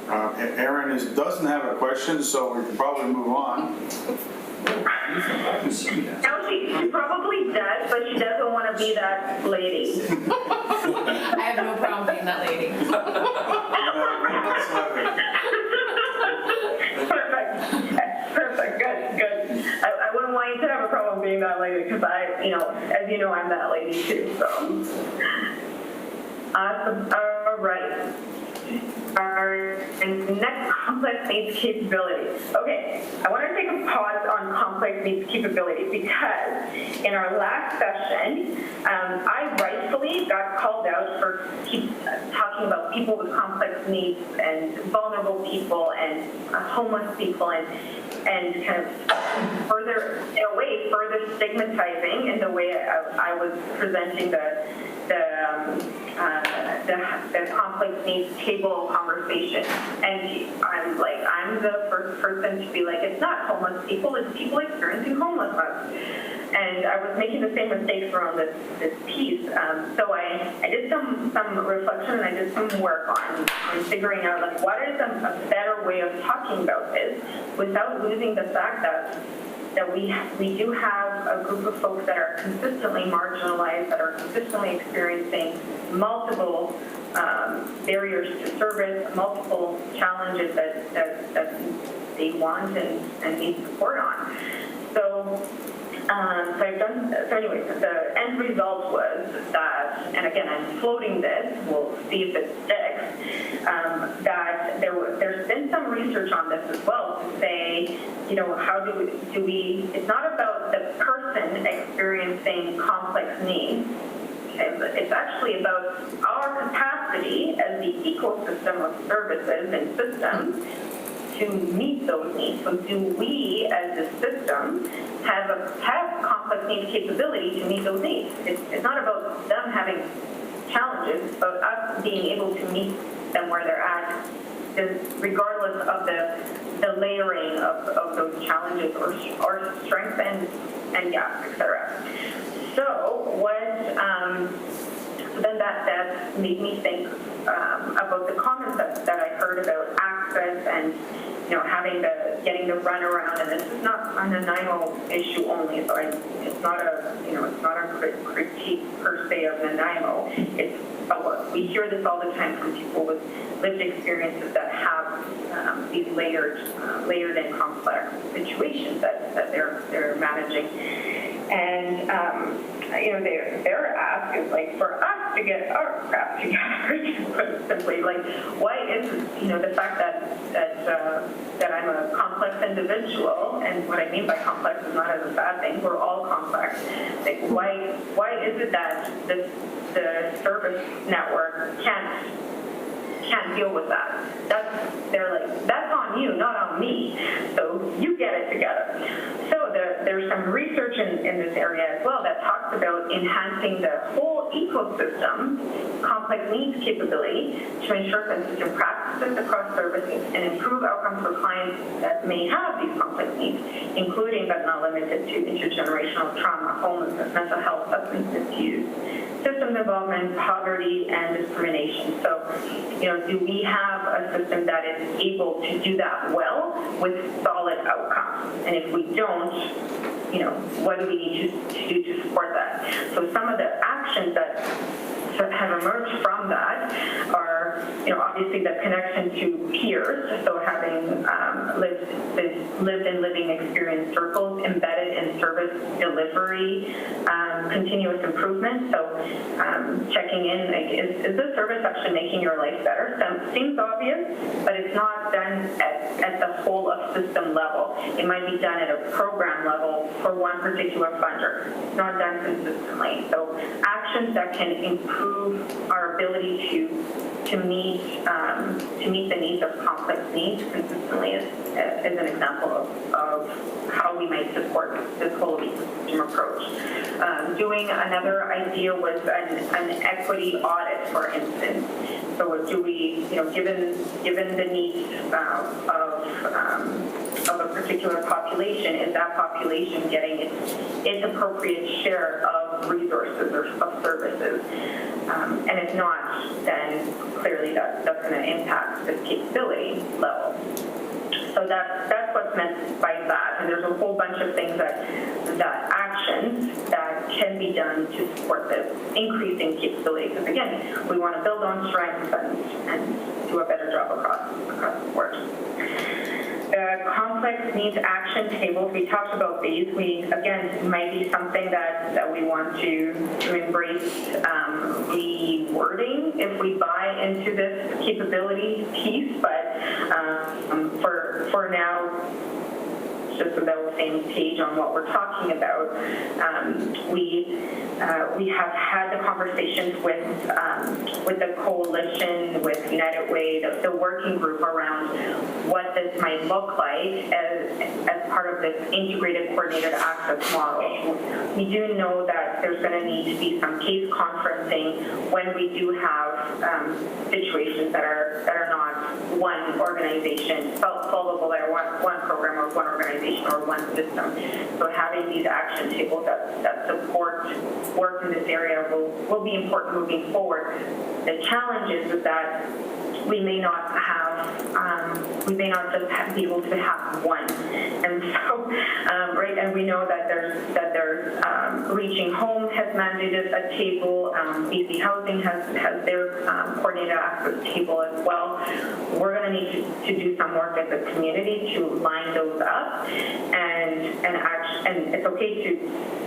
Erin doesn't have a question, so we can probably move on. No, she probably does, but she doesn't want to be that lady. I have no problem being that lady. that lady because as you know, I'm that lady too. So, awesome. All right. Our next complex needs capability. Okay, I want to take a pause on complex needs capability because in our last session, I rightfully got called out for talking about people with complex needs and vulnerable people and homeless people and kind of further, in a way, further stigmatizing in the way I was presenting the complex needs table conversation. And I'm the first person to be like, it's not homeless people, it's people experiencing homelessness. And I was making the same mistakes around this piece. So I did some reflection and I did some work on figuring out what is a better way of talking about this without losing the fact that we do have a group of folks that are consistently marginalized, that are consistently experiencing multiple barriers to service, multiple challenges that they want and need support on. So anyway, the end result was that, and again, I'm floating this, we'll see if it sticks, that there's been some research on this as well to say, how do we, it's not about the person experiencing complex needs, it's actually about our capacity as the ecosystem of services and systems to meet those needs. So do we, as a system, have complex needs capability to meet those needs? It's not about them having challenges, it's about us being able to meet them where they're at, regardless of the layering of those challenges or strengths and gaps, etc. So then that made me think about the comments that I heard about access and getting the run around, and this is not a Nanaimo issue only, so it's not a critique per se of Nanaimo. We hear this all the time from people with lived experiences that have these layered and complex situations that they're managing, and their ask is for us to get our crap together, to put it simply. Why is the fact that I'm a complex individual, and what I mean by complex is not as a bad thing, we're all complex. Why is it that the service network can't deal with that? That's on you, not on me. So you get it together. So there's some research in this area as well that talks about enhancing the whole ecosystem complex needs capability to ensure consistent practices across services and improve outcomes for clients that may have these complex needs, including but not limited to intergenerational trauma, homelessness, mental health, substance misuse, systems involvement, poverty, and discrimination. So, do we have a system that is able to do that well with solid outcomes? And if we don't, what do we need to do to support that? So some of the actions that have emerged from that are, obviously the connection to peers, so having lived and living experience circles embedded in service delivery, continuous improvement. So checking in, is this service actually making your life better? Seems obvious, but it's not done at the whole of system level. It might be done at a program level for one particular funder. It's not done consistently. So actions that can improve our ability to meet the needs of complex needs consistently is an example of how we might support this whole ecosystem approach. Doing another idea was an equity audit, for instance. So do we, given the needs of a particular population, is that population getting its appropriate share of resources or of services? And if not, then clearly that's going to impact the capability level. So that's what's meant by that. And there's a whole bunch of things that actions that can be done to support the increasing capability. Because again, we want to build on strengths and do a better job across the board. The complex needs action tables, we talked about these. We, again, might be something that we want to embrace rewording if we buy into this capability piece, but for now, just about the same page on what we're talking about. We have had the conversations with the coalition, with United Way, the working group around what this might look like as part of this integrated coordinated access model. We do know that there's going to need to be some case conferencing when we do have situations that are not one organization solvable by one program or one organization or one system. So having these action tables that support work in this area will be important moving forward. The challenge is that we may not just be able to have one, and so right. And we know that there's Reaching Home has mandated a table. BC Housing has their coordinated access table as well. We're going to need to do some work as a community to line those up, and it's okay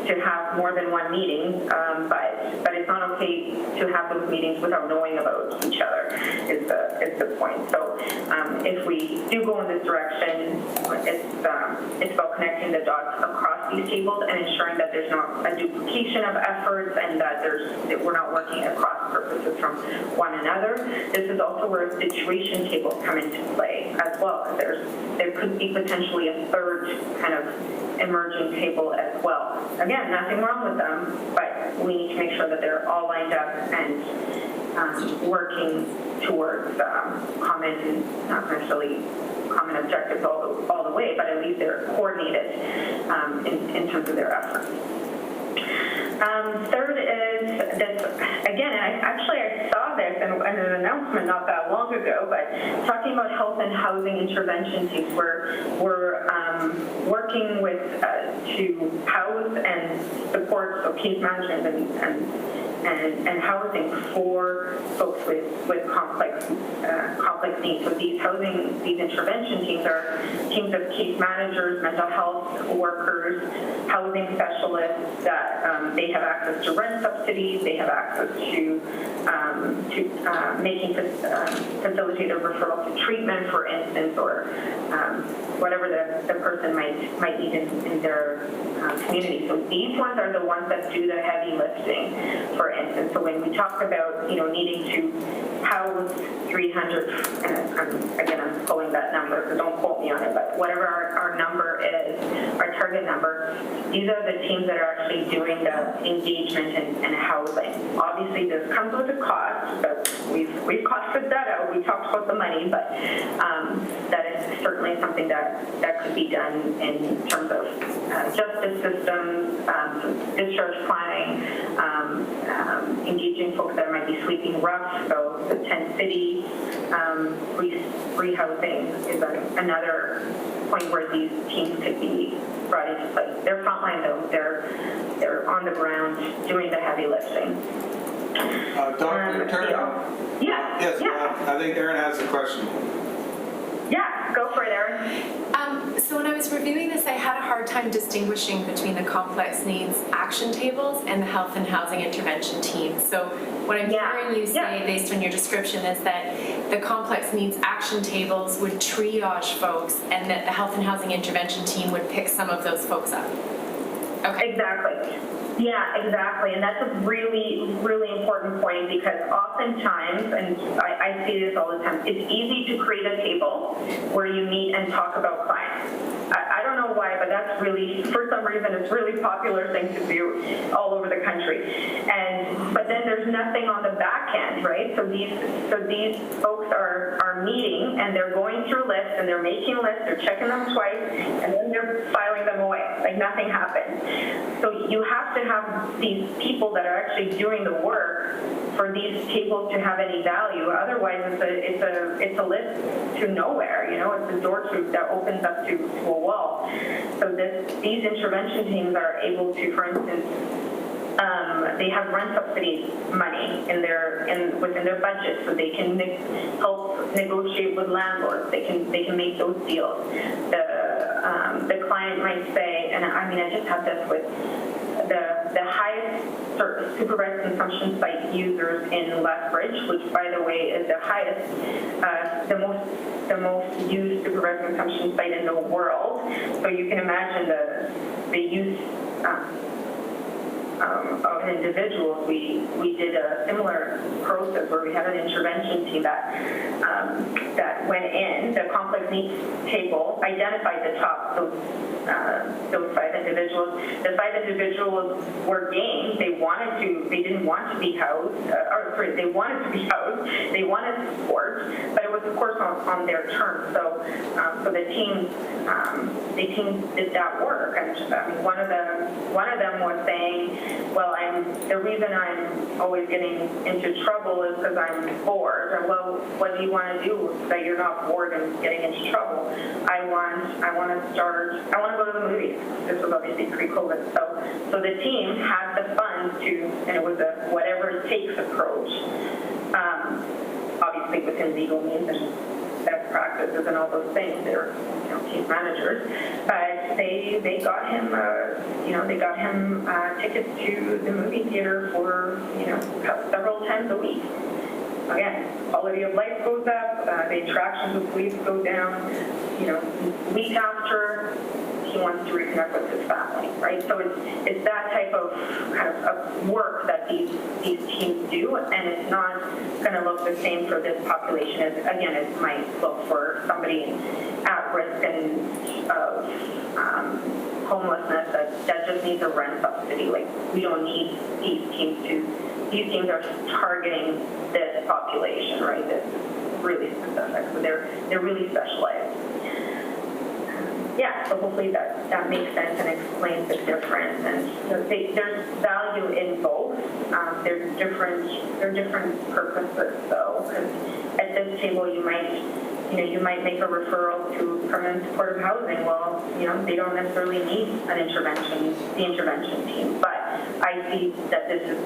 to have more than one meeting, but it's not okay to have those meetings without knowing about each other. Is the point. So if we do go in this direction, it's about connecting the dots across these tables and ensuring that there's not a duplication of efforts and that we're not working across purposes from one another. This is also where situation tables come into play as well. There could be potentially a third kind of emerging table as well. Again, nothing wrong with them, but we need to make sure that they're all lined up and working towards common, not necessarily common objectives all the way, but at least they're coordinated in terms of their efforts. Third is this, again, I saw this in an announcement not that long ago, but talking about health and housing intervention teams, we're working with to house and support case management and housing for folks with complex needs. So these intervention teams are teams of case managers, mental health workers, housing specialists that they have access to rent subsidies, they have access to making facilitated referral to treatment, for instance, or whatever the person might need in their community. So these ones are the ones that do the heavy lifting, for instance. So when we talk about needing to house 300, and I'm pulling that number, so don't quote me on it, but whatever our number is, our target number, these are the teams that are actually doing the engagement and housing. Obviously, this comes with a cost, but we've costed that out. We talked about the money, but that is certainly something that could be done in terms of justice systems, discharge planning, engaging folks that might be sleeping rough. So the tent city rehousing is another point where these teams could be brought into play. They're frontline though. They're on the ground doing the heavy lifting. Dr. Turner? Yeah. Yes, Yeah. I think Aaron has a question. Yeah, go for it, Erin. So when I was reviewing this, I had a hard time distinguishing between the complex needs action tables and the health and housing intervention teams. So what I'm hearing you say, based on your description, is that the complex needs action tables would triage folks and that the health and housing intervention team would pick some of those folks up. Okay. Exactly. Yeah, exactly. And that's a really, really important point, because oftentimes, and I see this all the time, it's easy to create a table where you meet and talk about clients. I don't know why, but that's really, for some reason, it's a really popular thing to do all over the country. But then there's nothing on the back end, right? So these folks are meeting and they're going through lists and they're making lists, they're checking them twice, and then they're filing them away, like nothing happened. So you have to have these people that are actually doing the work for these tables to have any value. Otherwise, it's a list to nowhere. It's a door that opens up to a wall. So these intervention teams are able to, for instance, they have rent subsidy money within their budget, so they can help negotiate with landlords. They can make those deals. and I mean, I just had this with the highest supervised consumption site users in Lethbridge, which, by the way, is the highest, the most used supervised consumption site in the world. So you can imagine the use of individuals. We did a similar process where we had an intervention team that went in. The complex needs table identified the top, those 5 individuals. The 5 individuals were game. They didn't want to be housed, they wanted to be housed. They wanted support, but it was, of course, on their terms. So the team did that work. And I mean, one of them was saying, well, the reason I'm always getting into trouble is because I'm bored. Or, well, what do you want to do so that you're not bored and getting into trouble? I want to go to the movies. This was obviously pre-COVID. So the team had the funds and it was a whatever it takes approach, obviously within legal means and best practices and all those things. They're team managers, but they got him tickets to the movie theater for several times a week. Again, quality of life goes up, the interactions with police go down. Week after, he wants to reconnect with his family, right? So it's that type of kind of work that these teams do, and it's not going to look the same for this population as, again, it might look for somebody at risk and of homelessness that just needs a rent subsidy. Like, we don't need these teams are targeting this population, right? This is really specific, so they're really specialized. Yeah, so hopefully that makes sense and explains the difference. And there's value in both. They're different purposes, though. Because at this table, you might make a referral to permanent supportive housing. Well, they don't necessarily need the intervention team. But I see that this is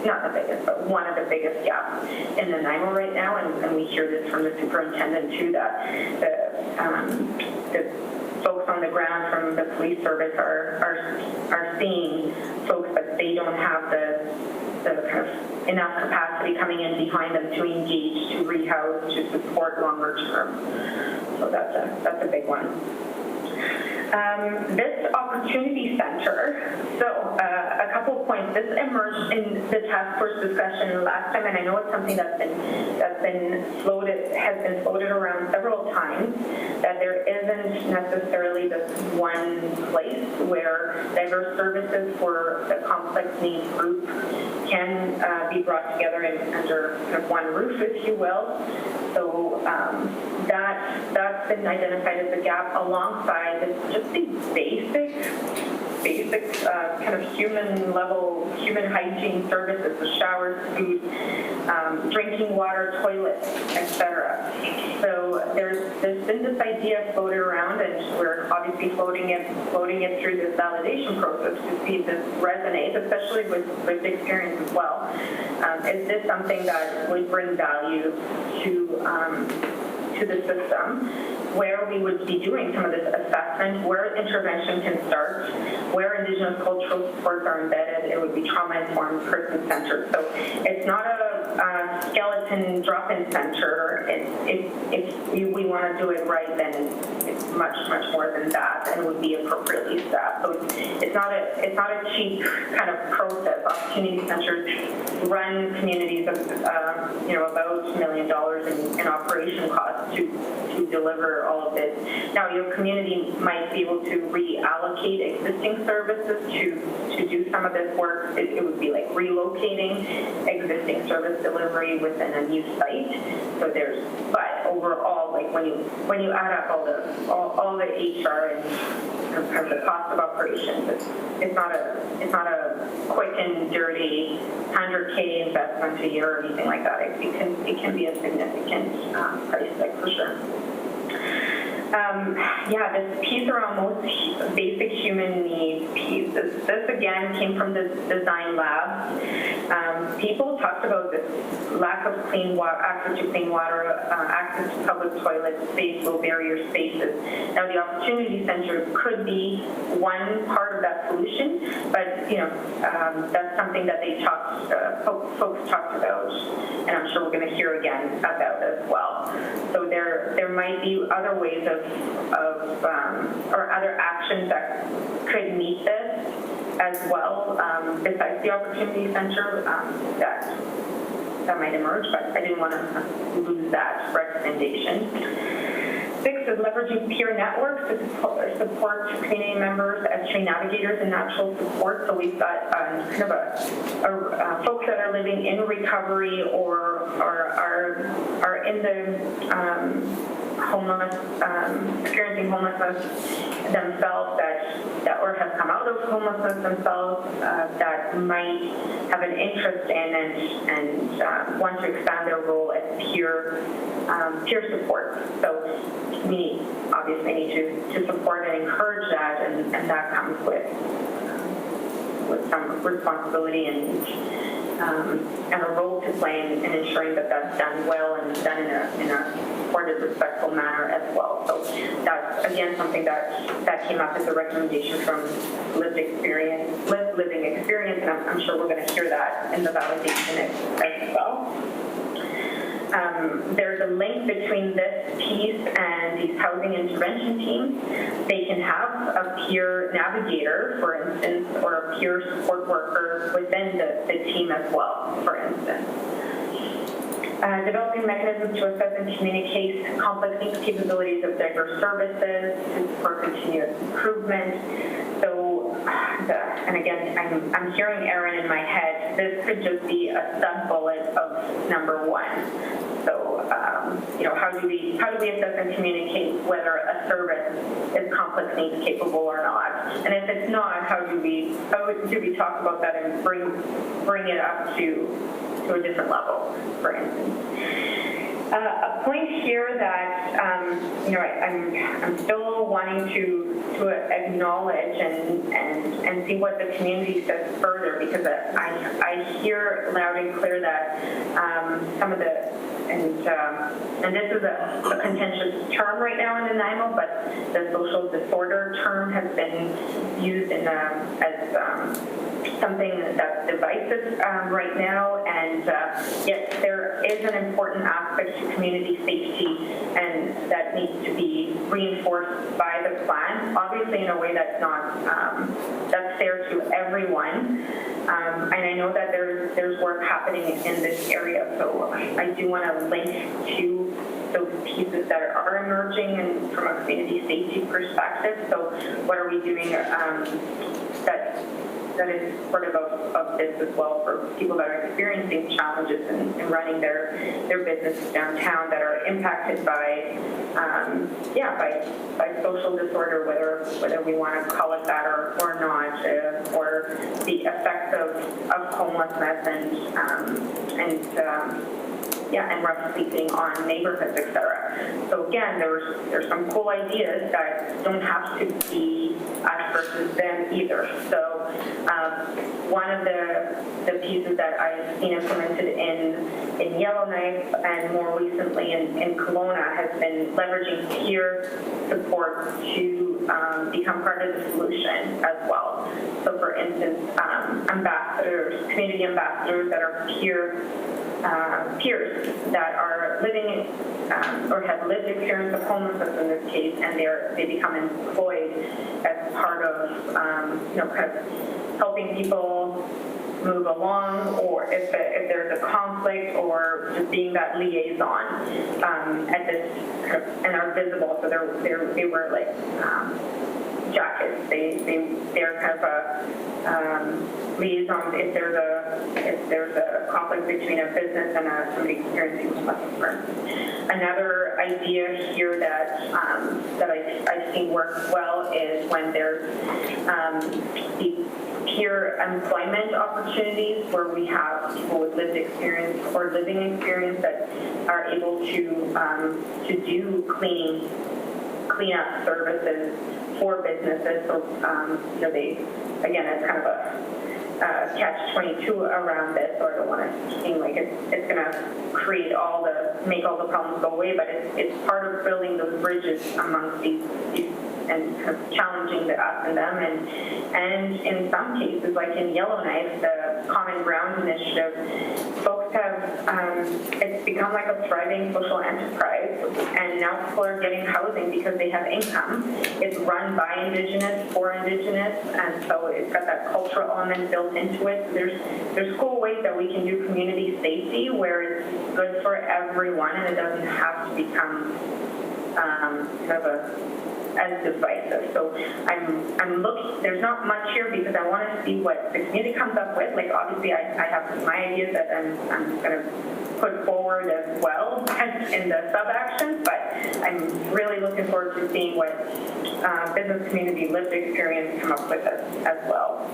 not the biggest, but one of the biggest gaps in the NIMO right now, and we hear this from the superintendent too, that the folks on the ground from the police service are seeing folks, but they don't have the kind of enough capacity coming in behind them to engage, to rehouse, to support longer term. So that's a big one. This opportunity center, so a couple of points. This emerged in the task force discussion last time, and I know it's something has been floated around several times, that there isn't necessarily this one place where diverse services for the complex needs group can be brought together under kind of one roof, if you will. So that's been identified as a gap alongside just the basic kind of human hygiene services, the showers, food, drinking water, toilets, etc. So there's been this idea floated around, and we're obviously floating it through this validation process to see if this resonates, especially with experience as well. Is this something that would bring value to the system, where we would be doing some of this assessment, where intervention can start, where Indigenous cultural supports are embedded? It would be trauma-informed, person-centered. So it's not a skeleton drop-in center. If we want to do it right, then it's much, much more than that, and would be appropriately staffed. So it's not a cheap kind of process. Opportunity centers run communities of about $1 million in operation costs to deliver all of this. Now, your community might be able to reallocate existing services to do some of this work. It would be like relocating existing service delivery within a new site. So but overall, like when you add up all the HR and kind of the cost of operations, it's not a quick and dirty $100K investment a year or anything like that. It can be a significant price tag for sure. This piece around most basic human needs piece. This again came from the design lab. people talked about this lack of clean water, access to clean water, access to public toilets, space, low barrier spaces. Now, the Opportunity Center could be one part of that solution, but that's something that they folks talked about, and I'm sure we're going to hear again about as well. So there might be other ways or other actions that could meet this as well, besides the Opportunity Center, that might emerge, but I didn't want to lose that recommendation. 6 is leveraging peer networks to support community members as tree navigators and natural support. So we've got kind of folks that are living in recovery or are in the homeless, experiencing homelessness themselves, that or have come out of homelessness themselves, that might have an interest in and want to expand their role as peer support. So we obviously need to support and encourage that, and that comes with some responsibility and a role to play in ensuring that that's done well and done in a supported, respectful manner as well. So that's, again, something that came up as a recommendation from living experience, and I'm sure we're going to hear that in the validation as well. There's a link between this piece and these housing intervention teams. They can have a peer navigator, for instance, or a peer support worker within the team as well, for instance. Developing mechanisms to assess and communicate complex needs capabilities of diverse services for continuous improvement. So, and again, I'm hearing Erin in my head. This could just be a sub-bullet of number 1. So, how do we assess and communicate whether a service is complex needs capable or not? And if it's not, how do we talk about that and bring it up to a different level, for instance? A point here that I'm still wanting to acknowledge and see what the community says further, because I hear loud and clear that some of the and this is a contentious term right now in Nanaimo, but the social disorder term has been used as something that's divisive right now, and yet there is an important aspect to community safety, and that needs to be reinforced by the plan, obviously in a way that's not that's fair to everyone. And I know that there's work happening in this area, so I do want to link to those pieces that are emerging and from a community safety perspective. So what are we doing that is supportive of this as well for people that are experiencing challenges in running their businesses downtown that are impacted by social disorder, whether we want to call it that or not, or the effects of homelessness and rough sleeping on neighborhoods, etc. So again, there's some cool ideas that don't have to be us versus them either. So one of the pieces that I've seen implemented in Yellowknife and more recently in Kelowna has been leveraging peer support to become part of the solution as well. So for instance, ambassadors, community ambassadors that are peers that are living or have lived experience of homelessness in this case, and they become employed as part of kind of helping people move along, or if there's a conflict, or just being that liaison at this and are visible. So they were like jackets. They're kind of a liaison if there's a conflict between a business and somebody experiencing homelessness. Another idea here that I've seen work well is when there's the peer employment opportunities where we have people with lived experience or living experience that are able to do cleanup services for businesses. So they, again, it's kind of catch-22 around this, so I don't want to seem like it's going to make all the problems go away, but it's part of building those bridges amongst these and kind of challenging the us and them, and in some cases, like in Yellowknife, the Common Ground Initiative, folks have, it's become like a thriving social enterprise, and now people are getting housing because they have income. It's run by Indigenous, for Indigenous, and so it's got that cultural element built into it. There's cool ways that we can do community safety where it's good for everyone, and it doesn't have to become kind of as divisive. So I'm looking, there's not much here because I want to see what the community comes up with. Like obviously I have my ideas that I'm going to put forward as well in the sub-actions, but I'm really looking forward to seeing what business community lived experience come up with as well.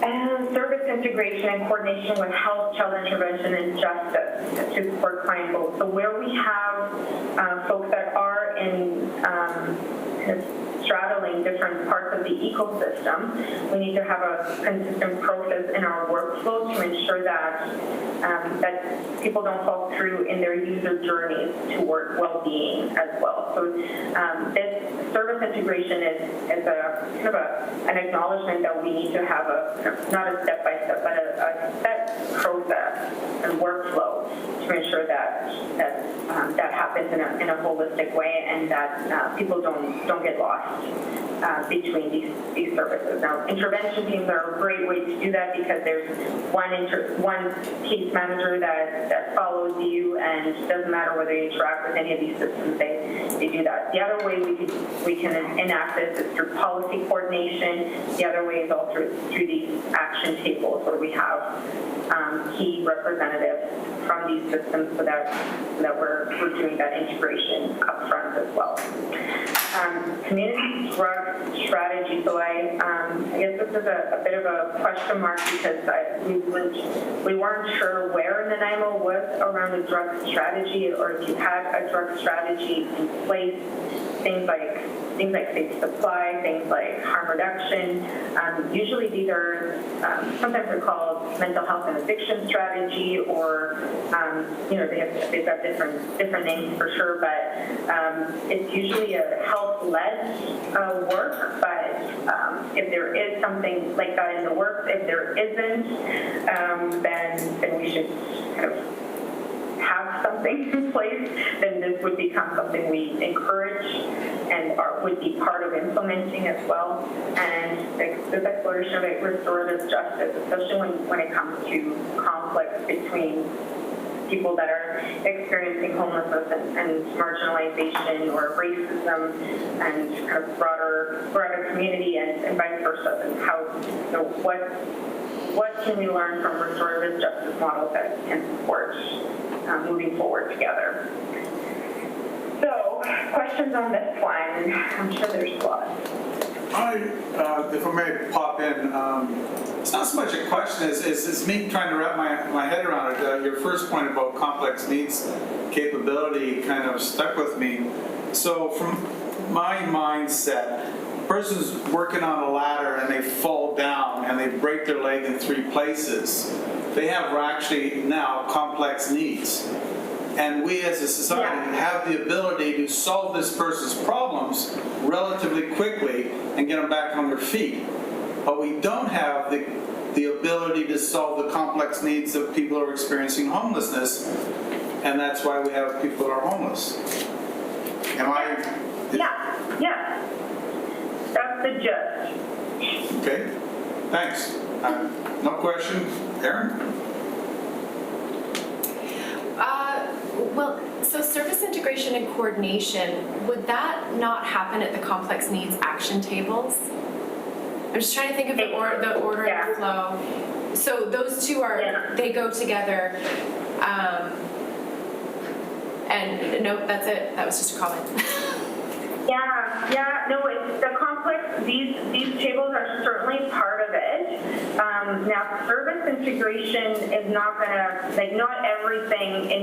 And service integration and coordination with health, child intervention, and justice to support client goals. So where we have folks that are in kind of straddling different parts of the ecosystem, we need to have a consistent process in our workflow to ensure that that people don't fall through in their user journeys toward well-being as well. So this service integration is a kind of an acknowledgement that we need to have not a step-by-step, but a set process and workflow to ensure that happens in a holistic way, and that people don't get lost between these services. Now, intervention teams are a great way to do that because there's one case manager that follows you, and it doesn't matter whether you interact with any of these systems, they do that. The other way we can enact this is through policy coordination. The other way is all through these action tables where we have key representatives from these systems so that we're doing that integration up front as well. Community drug strategy. So I guess this is a bit of a question mark because we weren't sure where Nanaimo was around a drug strategy, or if you had a drug strategy in place, things like safe supply, things like harm reduction. Usually these are, sometimes they're called mental health and addiction strategy, or, they've got different names for sure, but it's usually a health-led work, but if there is something like that in the works, if there isn't, then we should kind of have something in place, then this would become something we encourage and would be part of implementing as well. And this exploration of restorative justice, especially when it comes to conflicts between people that are experiencing homelessness and marginalization or racism and kind of broader community and vice versa, and how, what can we learn from restorative justice models that can support moving forward together. So, questions on this one? I'm sure there's lots. If I may pop in, it's not so much a question as it's me trying to wrap my head around it. Your first point about complex needs capability kind of stuck with me. So from my mindset, a person's working on a ladder and they fall down and they break their leg in 3 places. They have actually now complex needs. And we as a society have the ability to solve this person's problems relatively quickly and get them back on their feet. But we don't have the ability to solve the complex needs of people who are experiencing homelessness, and that's why we have people who are homeless. Am I? Yeah. That's the gist. Okay, thanks. No question. Aaron? Well, so service integration and coordination, would that not happen at the complex needs action tables? I'm just trying to think of the order and flow. So those two they go together. And no, that's it. That was just a comment. No, it's the complex. These tables are certainly part of it. Now, service integration is not gonna, like, not everything in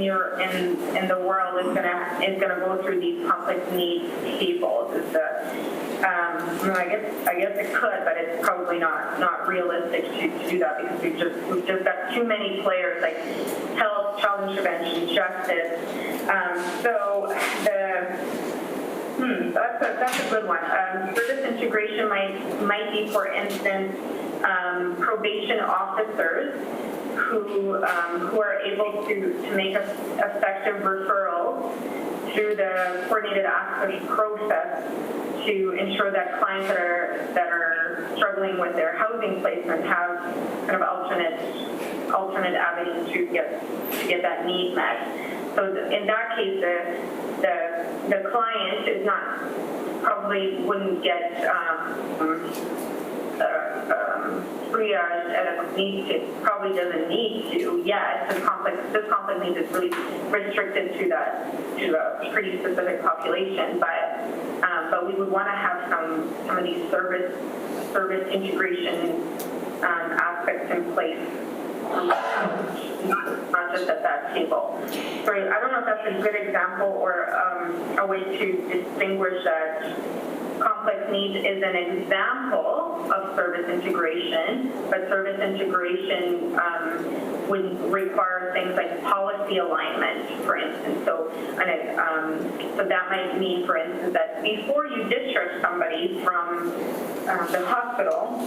the world is gonna go through these complex needs tables. It's I guess it could, but it's probably not realistic to do that because we've just got too many players like health, child intervention, justice. That's a good one. Service integration might be, for instance, probation officers who are able to make effective referrals through the coordinated access process to ensure that clients that are struggling with their housing placement have kind of alternate avenues to get that need met. So in that case, the client is probably wouldn't get triage at a need. It probably doesn't need to yet. This complex needs is really restricted to a pretty specific population, but we would want to have some of these service integration aspects in place. Not just at that table. Sorry, I don't know if that's a good example or a way to distinguish that complex needs is an example of service integration, but service integration would require things like policy alignment, for instance. So that might mean, for instance, that before you discharge somebody from the hospital,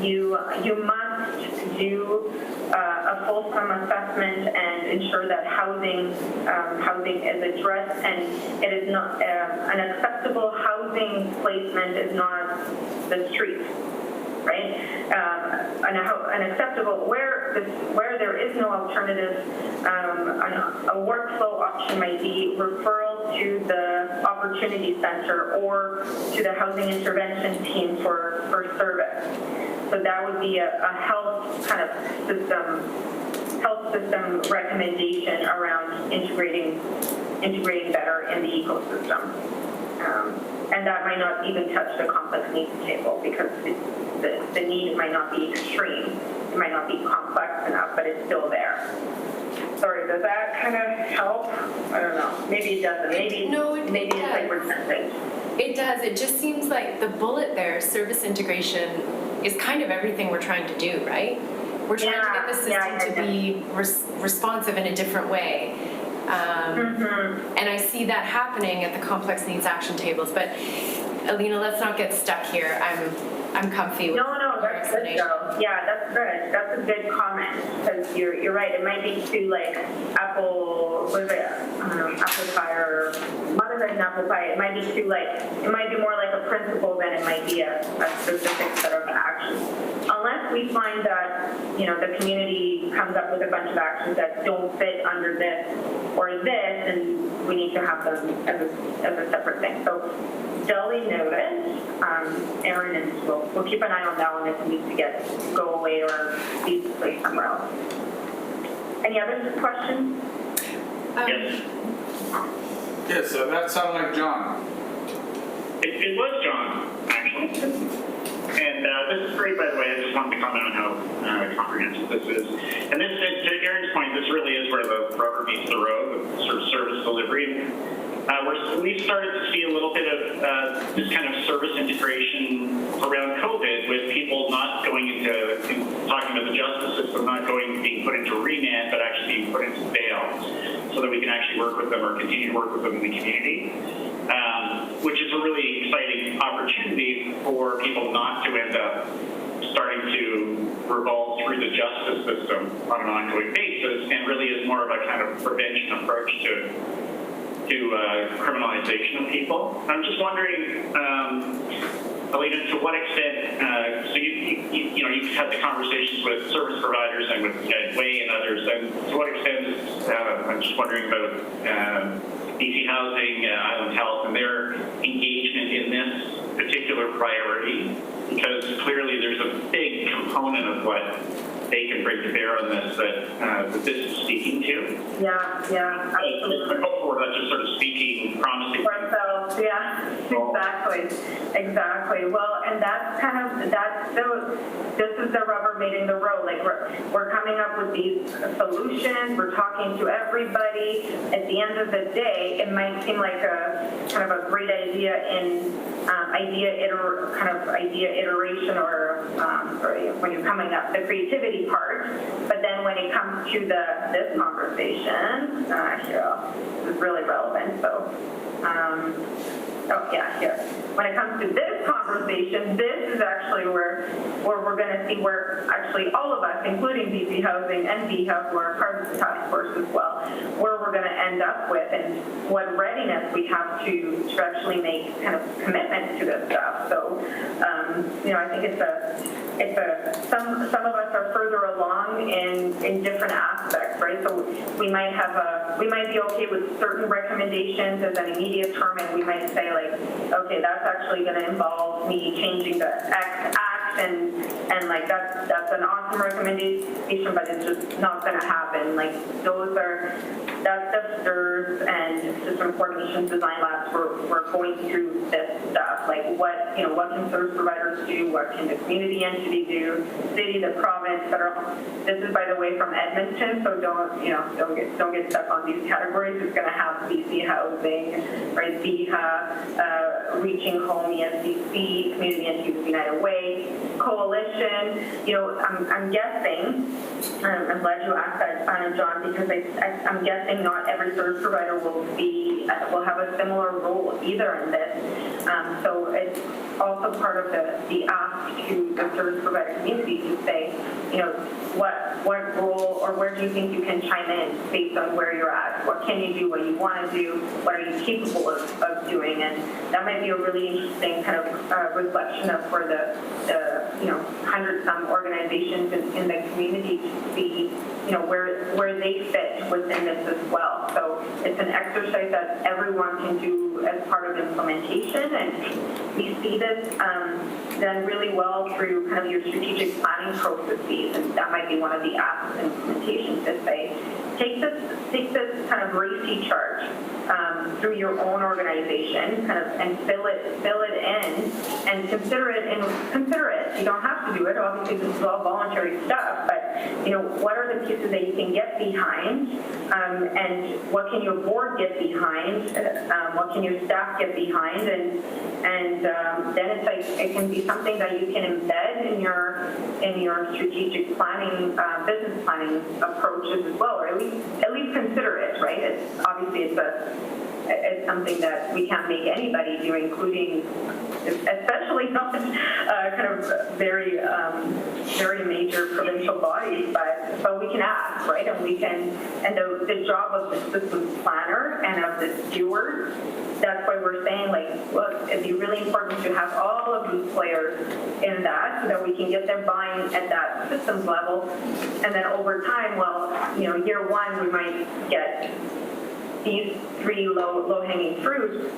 you must do a fulsome assessment and ensure that housing is addressed, and it is not an acceptable housing placement is not the street, right? An acceptable where there is no alternative, a workflow option might be referral to the opportunity center or to the housing intervention team for service. So that would be a health kind of system recommendation around integrating better in the ecosystem. And that might not even touch the complex needs table because the need might not be extreme. It might not be complex enough, but it's still there. Sorry, does that kind of help? I don't know. Maybe it doesn't. Maybe it's like redundant. It does. It just seems like the bullet there, service integration, is kind of everything we're trying to do, right? We're trying to get the system to be responsive in a different way. And I see that happening at the complex needs action tables. But Alina, let's not get stuck here. I'm comfy with No, that's good though. Yeah, that's good. That's a good comment because you're right. It might be too like apple pie or modified apple pie. It might be too it might be more like a principle than it might be a specific set of actions. Unless we find that the community comes up with a bunch of actions that don't fit under this or this, and we need to have them as a separate thing. So duly noted. Aaron, and we'll keep an eye on that one if it needs to go away or be placed somewhere else. Any other questions? Yes. Yes, so that sounded like John. It was John, actually. And this is great, by the way. I just wanted to comment on how comprehensive this is. And this, to Aaron's point, this really is where the rubber meets the road with sort of service delivery. We've started to see a little bit of this kind of service integration around COVID with people not going talking about the justice system, not being put into remand, but actually being put into bail so that we can actually work with them or continue to work with them in the community, which is a really exciting opportunity for people not to end up starting to revolve through the justice system on an ongoing basis, and really is more of a kind of prevention approach to criminalization of people. I'm just wondering, Alina, to what extent, so you've had the conversations with service providers and with Way and others, and to what extent, I'm just wondering about BC Housing, Island Health, and their engagement in this particular priority, because clearly there's a big component of what they can bring to bear on this that this is speaking to. Yeah, absolutely. I'm hopeful that's just sort of speaking, promising. For ourselves, yeah. Exactly. Well, and that's kind of, this is the rubber meeting the road. Like we're coming up with these solutions, we're talking to everybody. At the end of the day, it might seem like a kind of a great idea in idea iteration or when you're coming up the creativity part, but then when it comes to this conversation, this is really relevant. So. Here. When it comes to this conversation, this is actually where we're going to see where actually all of us, including BC Housing and BHUB, who are part of the task force as well, where we're going to end up with and what readiness we have to actually make kind of commitments to this stuff. So, I think some of us are further along in different aspects, right? So we might be okay with certain recommendations as an immediate term, and we might say like, okay, that's actually going to involve me changing the X act, and like that's an awesome recommendation, but it's just not going to happen. Like that's the STIRS and System Coordination Design Labs. We're going through this stuff, like what can service providers do, what can the community entity do, city, the province, federal. This is, by the way, from Edmonton, so don't get stuck on these categories. It's going to have BC Housing, right? BHA, Reaching Home, ESDC, Community Entities United Way, Coalition. I'm guessing. I'm glad you asked that, John, because I'm guessing not every service provider will have a similar role either in this. So it's also part of the ask to the service provider community to say, what role or where do you think you can chime in based on where you're at? What can you do? What you want to do? What are you capable of doing? And that might be a really interesting kind of reflection of where the 100-some organizations in the community to see, where they fit within this as well. So it's an exercise that everyone can do as part of implementation, and we see this done really well through kind of your strategic planning processes, and that might be one of the asks in implementation to say, take this kind of RACI chart through your own organization, kind of, and fill it in, and consider it. You don't have to do it. Obviously, this is all voluntary stuff, but what are the pieces that you can get behind, and what can your board get behind? What can your staff get behind? And then it's like it can be something that you can embed in your strategic planning, business planning approaches as well, or at least consider it, right? It's obviously it's something that we can't make anybody do, including, especially not kind of very major provincial bodies, but we can ask, right? And we can, and the job of the systems planner and of the steward, that's why we're saying, like, look, it'd be really important to have all of these players in that so that we can get their buy-in at that systems level. And then over time, year one, we might get these three low-hanging fruits,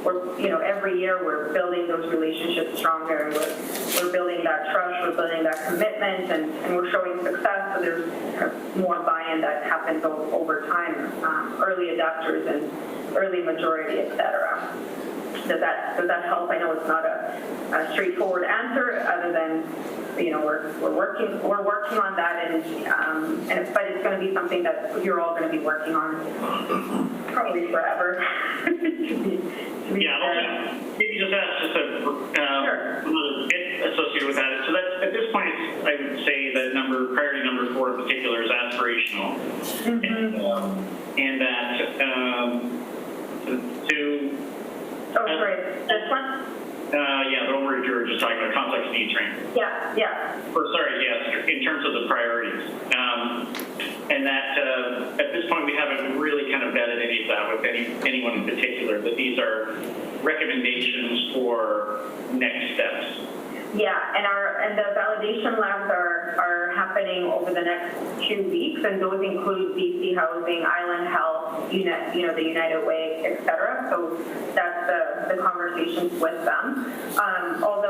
every year we're building those relationships stronger, and we're building that trust, we're building that commitment, and we're showing success, so there's kind of more buy-in that happens over time, early adopters and early majority, et cetera. Does that help? I know it's not a straightforward answer, other than we're working on that, but it's going to be something that you're all going to be working on probably forever. Maybe just ask another bit associated with that. So that at this point, I would say that priority number 4 in particular is aspirational, and that to. Oh, sorry. This one? The one where you were just talking about complex needs, right? Yeah. In terms of the priorities. And that at this point we haven't really kind of vetted any of that with anyone in particular, but these are recommendations for next steps. Yeah, and the validation labs are happening over the next 2 weeks, and those include BC Housing, Island Health, the United Way, etc. So that's the conversations with them. Although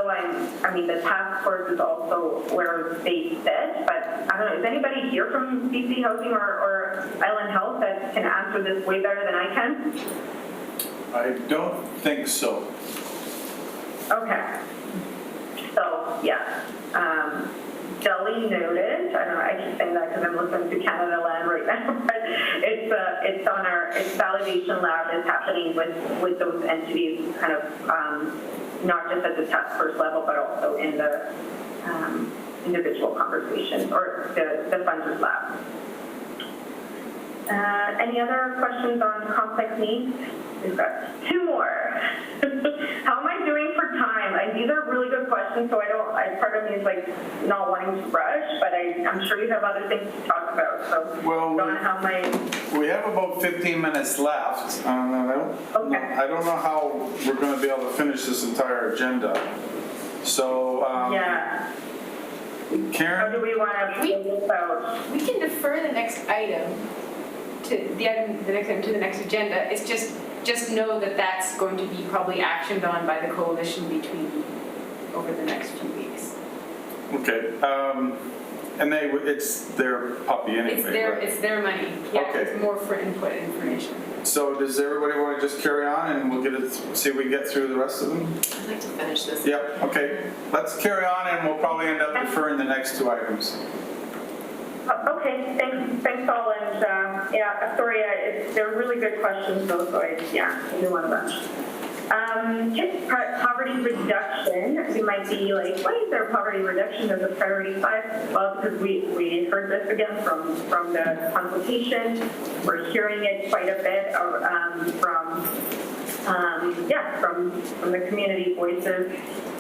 the task force is also where they sit, but I don't know, is anybody here from BC Housing or Island Health that can answer this way better than I can? I don't think so. Okay. So, yeah. Delhi noted, I don't know, I keep saying that because I'm listening to Canada Land right now, but it's on its validation lab is happening with those entities kind of not just at the task force level, but also in the individual conversations or the funders lab. Any other questions on complex needs? We've got two more. How am I doing for time? These are really good questions, so part of me is like not wanting to rush, but I'm sure you have other things to talk about. So, Well, Don, how am I? we have about 15 minutes left. I don't know how we're going to be able to finish this entire agenda. So, Yeah. How Karen? do we want to feel this out? We can defer the next item to the next agenda. It's just know that that's going to be probably actioned on by the coalition over the next few weeks. Okay. And it's their puppy anyway, right? It's their money. Yeah, Okay. it's more for input information. So does everybody want to just carry on and we'll see if we can get through the rest of them? I'd like to finish this. Yep, okay. Let's carry on and we'll probably end up deferring the next two items. Okay, thanks all, and yeah, sorry, they're really good questions though, so I do want to rush. Just poverty reduction, you might be like, why is there poverty reduction as a priority 5? Well, because we heard this again from the consultation. We're hearing it quite a bit from the community voices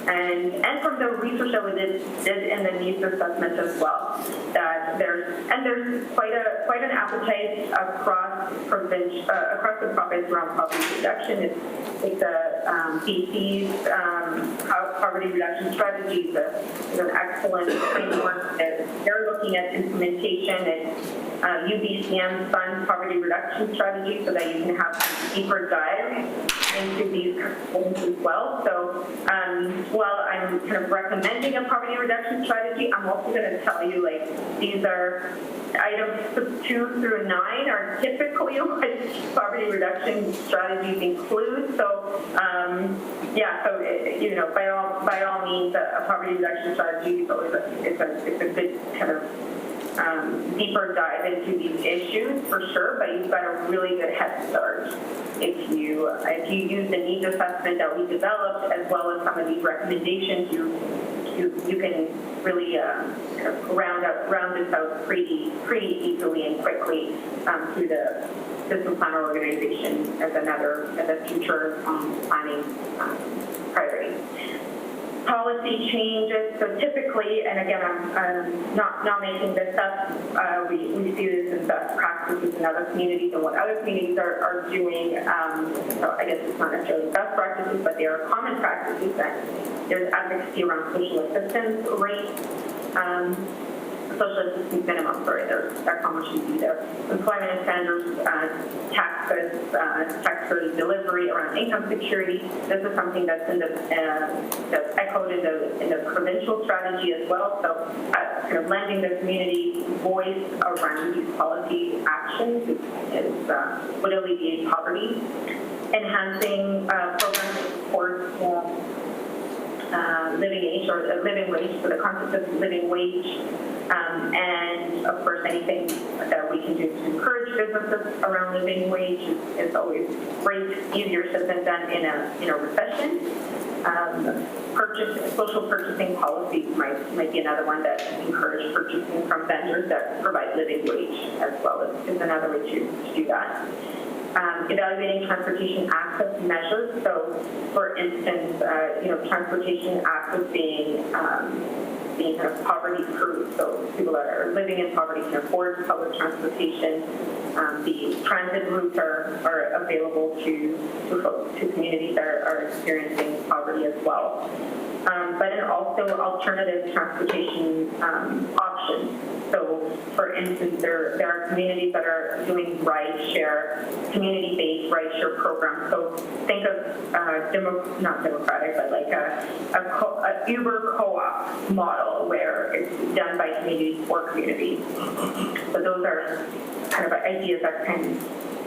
and from the research that we did in the needs assessment as well. That there's quite an appetite across the province around poverty reduction. It's a BC's poverty reduction strategy is an excellent framework that they're looking at implementation and UBCM fund poverty reduction strategy so that you can have a deeper dive into these components as well. So while I'm kind of recommending a poverty reduction strategy, I'm also going to tell you these are items 2 through 9 are typically what poverty reduction strategies include. So by all means, a poverty reduction strategy is always it's a good kind of deeper dive into these issues for sure, but you've got a really good head start if you use the needs assessment that we developed as well as some of these recommendations. You can really kind of round this out pretty easily and quickly through the system planner organization as a future planning priority. Policy changes, so typically, and again, I'm not making this up, we see this as best practices in other communities and what other communities are doing. So I guess it's not necessarily best practices, but they are common practices that there's advocacy around social assistance rates, social assistance minimum, that's how much you see there. Employment standards, tax credit delivery around income security. This is something that's that's echoed in the provincial strategy as well. So kind of lending the community voice around these policy actions would alleviate poverty. Enhancing programs that support living age or living wage, so the concept of living wage, and of course anything that we can do to encourage businesses around living wage is always great, easier said than done in a recession. Social purchasing policies might be another one that encourage purchasing from vendors that provide living wage as well is another way to do that. Evaluating transportation access measures. So, for instance, transportation access being kind of poverty-proof. So people that are living in poverty can afford public transportation. The transit routes are available to communities that are experiencing poverty as well. But then also alternative transportation options. So, for instance, there are communities that are doing community-based rideshare programs. So think of not democratic, but like a Uber co-op model where it's done by communities for communities. So those are kind of ideas that can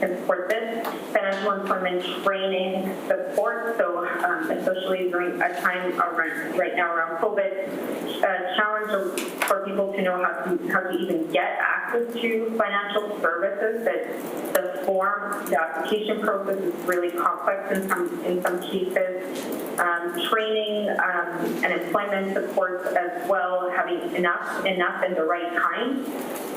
can support this. Financial employment training support, so especially during a time right now around COVID, challenge for people to know how to even get access to financial services. That the application process is really complex in some cases. Training and employment supports as well, having enough and the right time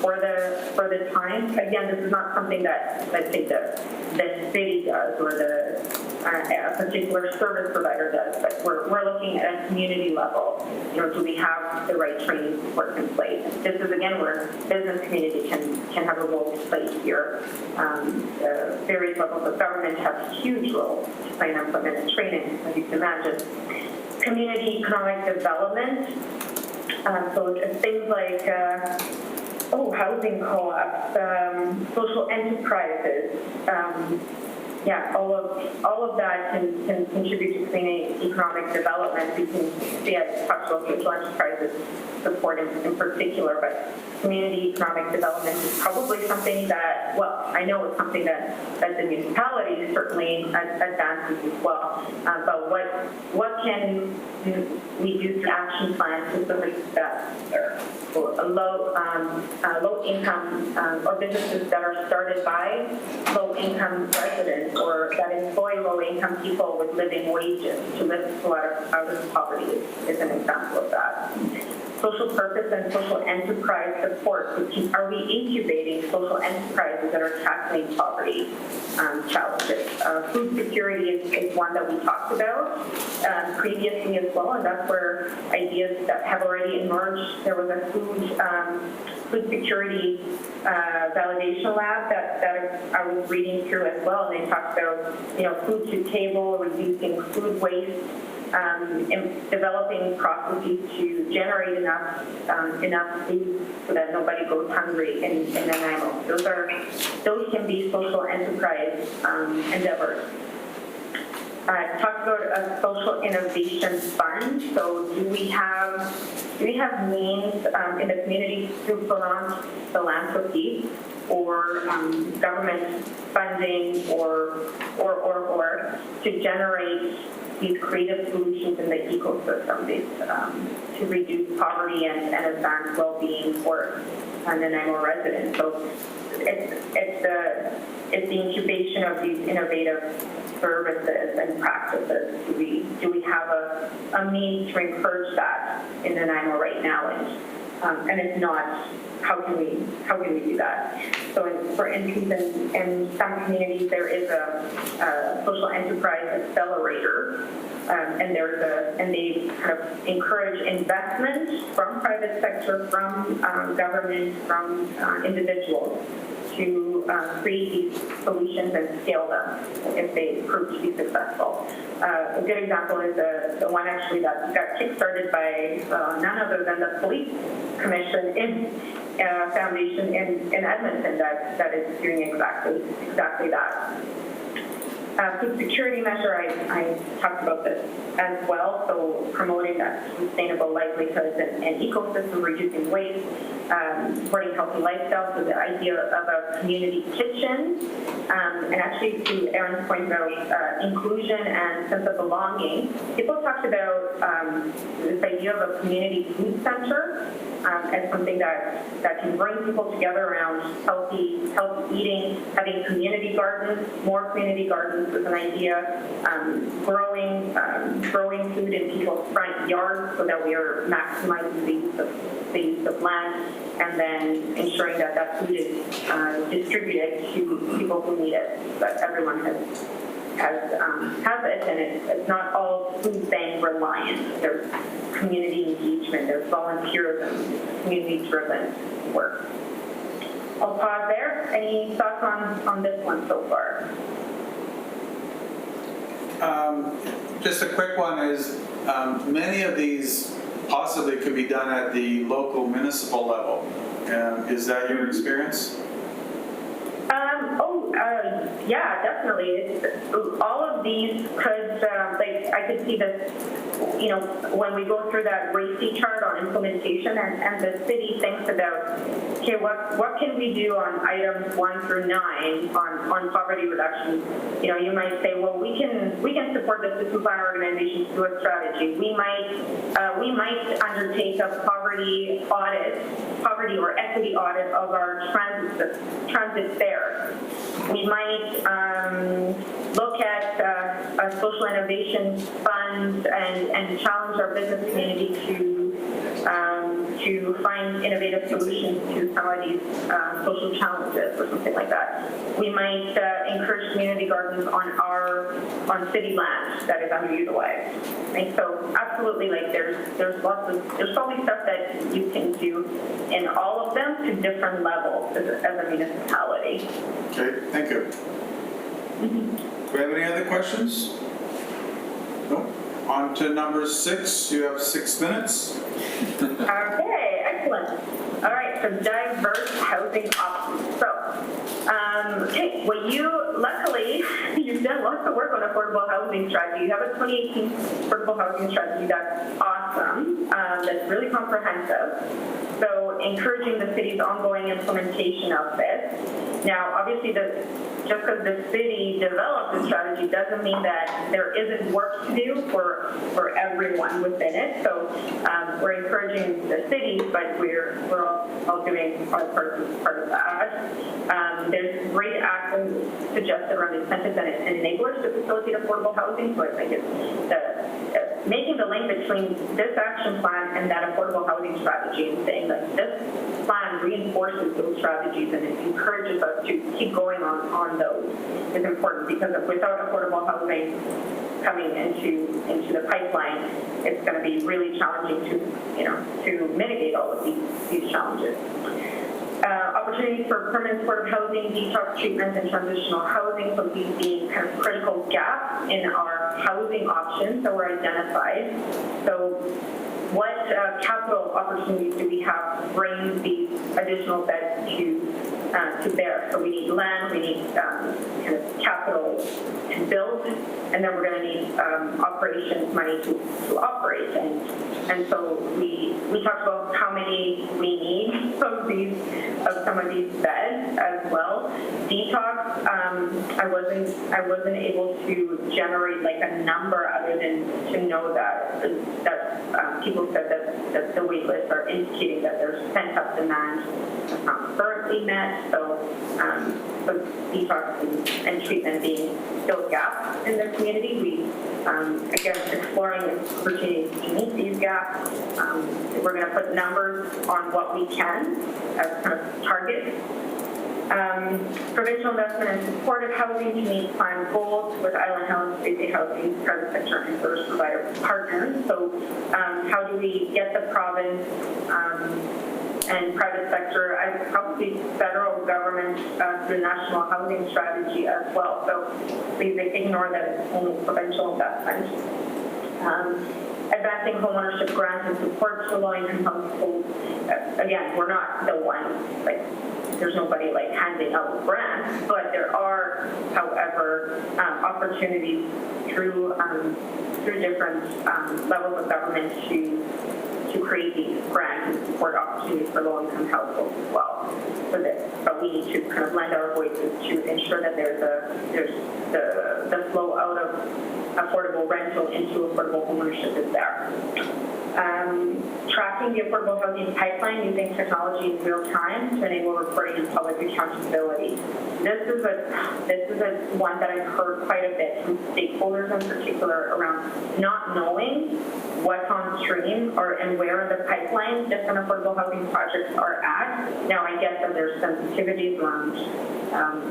for the time. Again, this is not something that, let's say, the city does or a particular service provider does, but we're looking at a community level. Do we have the right training support in place? This is, again, where business community can have a role to play here. Various levels of government have huge roles to play in employment and training, as you can imagine. Community economic development, so things like housing co-ops, social enterprises, all of that can contribute to clean economic development. You can see I talked about social enterprises support in particular, but community economic development is probably something that, well, I know it's something that the municipality certainly advances as well. But what can we do through action plans specifically that low income or businesses that are started by low income residents or that employ low income people with living wages to lift people out of poverty is an example of that. Social purpose and social enterprise support. Are we incubating social enterprises that are tackling poverty challenges? Food security is one that we talked about previously as well, and that's where ideas that have already emerged. There was a food security validation lab that I was reading through as well, and they talked about food to table, reducing food waste. Developing processes to generate enough food so that nobody goes hungry in Nanaimo. Those can be social enterprise endeavors. Talked about a social innovation fund. So do we have means in the community through philanthropy or government funding or to generate these creative solutions in the ecosystem to reduce poverty and advance well-being for Nanaimo residents. So it's the incubation of these innovative services and practices. Do we have a means to encourage that in Nanaimo right now? And if not, how can we do that? So for instance, in some communities there is a social enterprise accelerator, and they kind of encourage investment from private sector, from government, from individuals to create these solutions and scale them if they prove to be successful. A good example is the one actually that got kickstarted by none other than the Police Commission Foundation in Edmonton that is doing exactly that. Food security measure, I talked about this as well, so promoting that sustainable livelihoods and ecosystem, reducing waste, supporting healthy lifestyles, so the idea of a community kitchen, and actually to Erin's point about inclusion and sense of belonging, people talked about this idea of a community food center as something that can bring people together around healthy eating, having community gardens, more community gardens is an idea, growing food in people's front yards so that we are maximizing the use of land, and then ensuring that food is distributed to people who need it, that everyone has it, and it's not all food bank reliant. There's community engagement, there's volunteerism, community-driven work. I'll pause there. Any thoughts on this one so far? Just a quick one is many of these possibly could be done at the local municipal level. Is that your experience? Yeah, definitely. All of these could, I could see this, when we go through that RACI chart on implementation and the city thinks about, okay, what can we do on items 1 through 9 on poverty reduction? You might say, well, we can support the system plan organizations through a strategy. We might undertake a poverty or equity audit of our transit fares. We might look at a social innovation fund and challenge our business community to find innovative solutions to some of these social challenges or something like that. We might encourage community gardens on city land that is underutilized. And so absolutely, there's probably stuff that you can do in all of them to different levels as a municipality. Okay, thank you. Do we have any other questions? No? On to number 6. You have 6 minutes. Okay, excellent. All right, so diverse housing options. So, okay, luckily, you've done lots of work on affordable housing strategy. You have a 2018 affordable housing strategy that's awesome, that's really comprehensive. So, encouraging the city's ongoing implementation of this. Now, obviously, just because the city developed the strategy doesn't mean that there isn't work to do for everyone within it. So we're encouraging the cities, but we're all doing our part of that. There's great actions suggested around incentives and enablers to facilitate affordable housing. So I think it's making the link between this action plan and that affordable housing strategy and saying that this plan reinforces those strategies and it encourages us to keep going on those is important, because without affordable housing coming into the pipeline, it's going to be really challenging to mitigate all of these challenges. Opportunities for permanent supportive housing, detox treatment, and transitional housing. So these being kind of critical gaps in our housing options that were identified. So what capital opportunities do we have to bring these additional beds to bear? So we need land, we need kind of capital to build, and then we're going to need operations money to operate. And so we talked about how many we need of some of these beds as well. Detox, I wasn't able to generate like a number other than to know that people said that the wait lists are indicating that there's pent-up demand that's not currently met. So detox and treatment being still gaps in the community. We again exploring opportunities to meet these gaps. We're going to put numbers on what we can as kind of targets. Provincial investment in supportive housing to meet planned goals with Island House, basic housing, private sector, and service provider partners. So how do we get the province and private sector, probably federal government through national housing strategy as well. So please ignore that it's only provincial investment. Advancing homeownership grants and supports for low-income households. Again, we're not the ones, there's nobody handing out grants, but there are, however, opportunities through different levels of government to create these grants and support opportunities for low-income households as well. But we need to kind of lend our voices to ensure that there's the flow out of affordable rental into affordable homeownership is there. Tracking the affordable housing pipeline using technology in real time to enable reporting and public accountability. This is a one that I've heard quite a bit from stakeholders in particular around not knowing what's on stream and where in the pipeline different affordable housing projects are at. Now I get that there's sensitivities around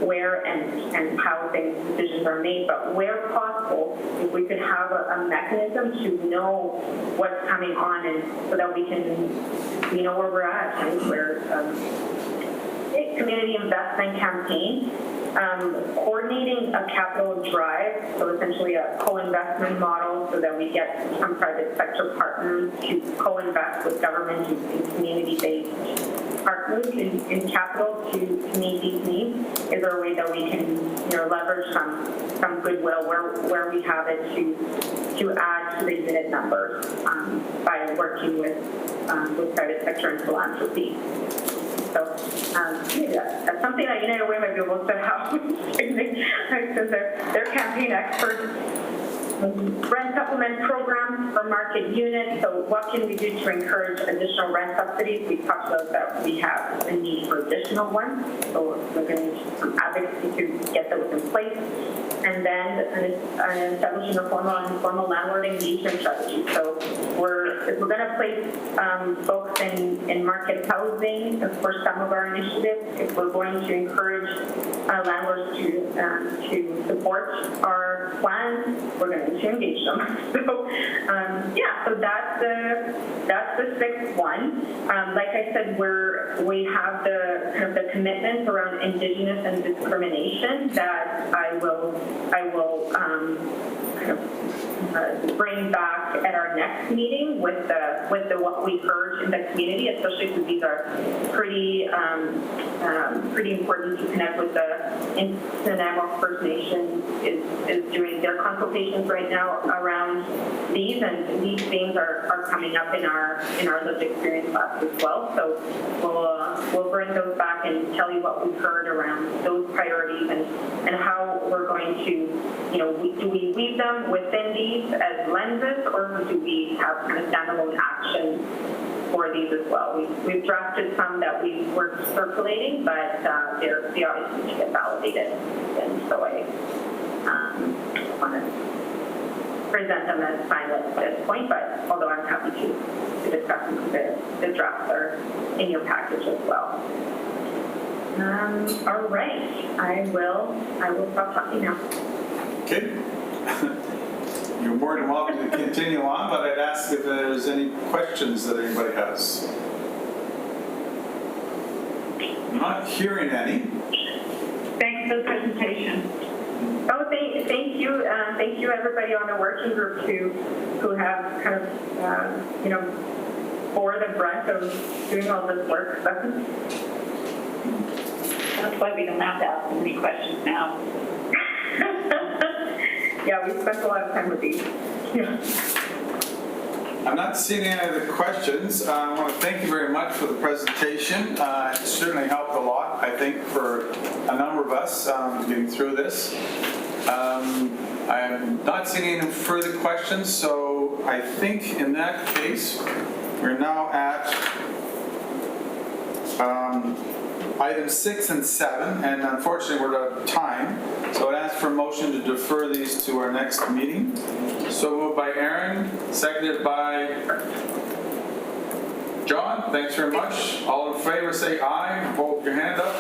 where and how decisions are made, but where possible, if we could have a mechanism to know what's coming on, and so that we know where we're at, and where community investment campaign, coordinating a capital drive, so essentially a co-investment model, so that we get some private sector partners to co-invest with government and community-based partners in capital to meet these needs? Is there a way that we can, leverage some goodwill where we have it to add to the unit numbers by working with private sector and philanthropy? So maybe that's something that United Way might be able to help since they're campaign experts. Rent supplement programs for market units. So what can we do to encourage additional rent subsidies? We talked about that we have a need for additional ones. So we're going to need some advocacy to get those in place. And then establishing a formal and informal landlord engagement strategy. So if we're going to place folks in market housing for some of our initiatives, if we're going to encourage landlords to support our plans, we're going to engage them. So so that's the sixth one. Like I said, we have the kind of the commitments around Indigenous and discrimination that I will kind of bring back at our next meeting with the what we heard in the community, especially because these are pretty important to connect with the Nanaimo First Nation is doing their consultations right now around these, and these things are coming up in our lived experience class as well. So we'll bring those back and tell you what we've heard around those priorities and how we're going to, do we weave them within these as lenses, or do we have kind of standalone action for these as well? We've drafted some that we were circulating, but they obviously need to get validated, and so I want to present them as finalists at this point, but although I'm happy to discuss them, the drafts are in your package as well. All right, I will stop talking now. Okay. You're more than welcome to continue on, but I'd ask if there's any questions that anybody has. I'm not hearing any. Thanks for the presentation. Oh, thank you everybody on the working group who have kind of bore the brunt of doing all this work. That's why we don't have to ask any questions now. Yeah, we spent a lot of time with these. Yeah. I'm not seeing any other questions. I want to thank you very much for the presentation. It certainly helped a lot, I think, for a number of us getting through this. I am not seeing any further questions, so I think in that case, we're now at items 6 and 7, and unfortunately we're out of time, so I'd ask for a motion to defer these to our next meeting. So moved by Aaron, seconded by John. Thanks very much. All in favor say aye. Hold your hand up.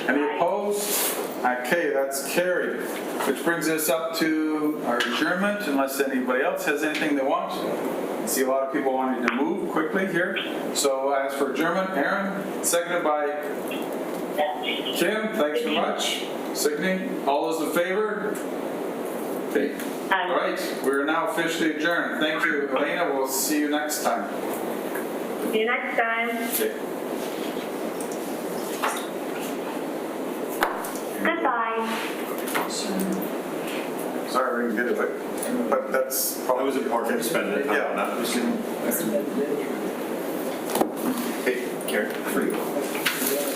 Any opposed? Okay, that's carried. Which brings us up to our adjournment, unless anybody else has anything they want. I see a lot of people wanting to move quickly here. So I ask for adjournment. Aaron, seconded by Kim. Thanks very much. Signey, all those in favor? Okay. All right, we're now officially adjourned. Thank you, Elena. We'll see you next time. See you next time. Okay. Goodbye. Sorry, we didn't get it, but that's That probably was important to spend the time on that. Hey, Karen, for you.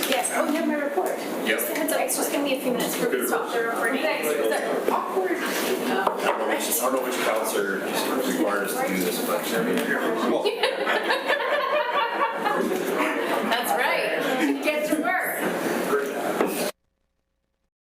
Yes, oh, you have my report. Yep. Just a heads up, it's just gonna be a few minutes for me to stop the recording. Thanks. Is that awkward? I don't know which counselor required us to do this, but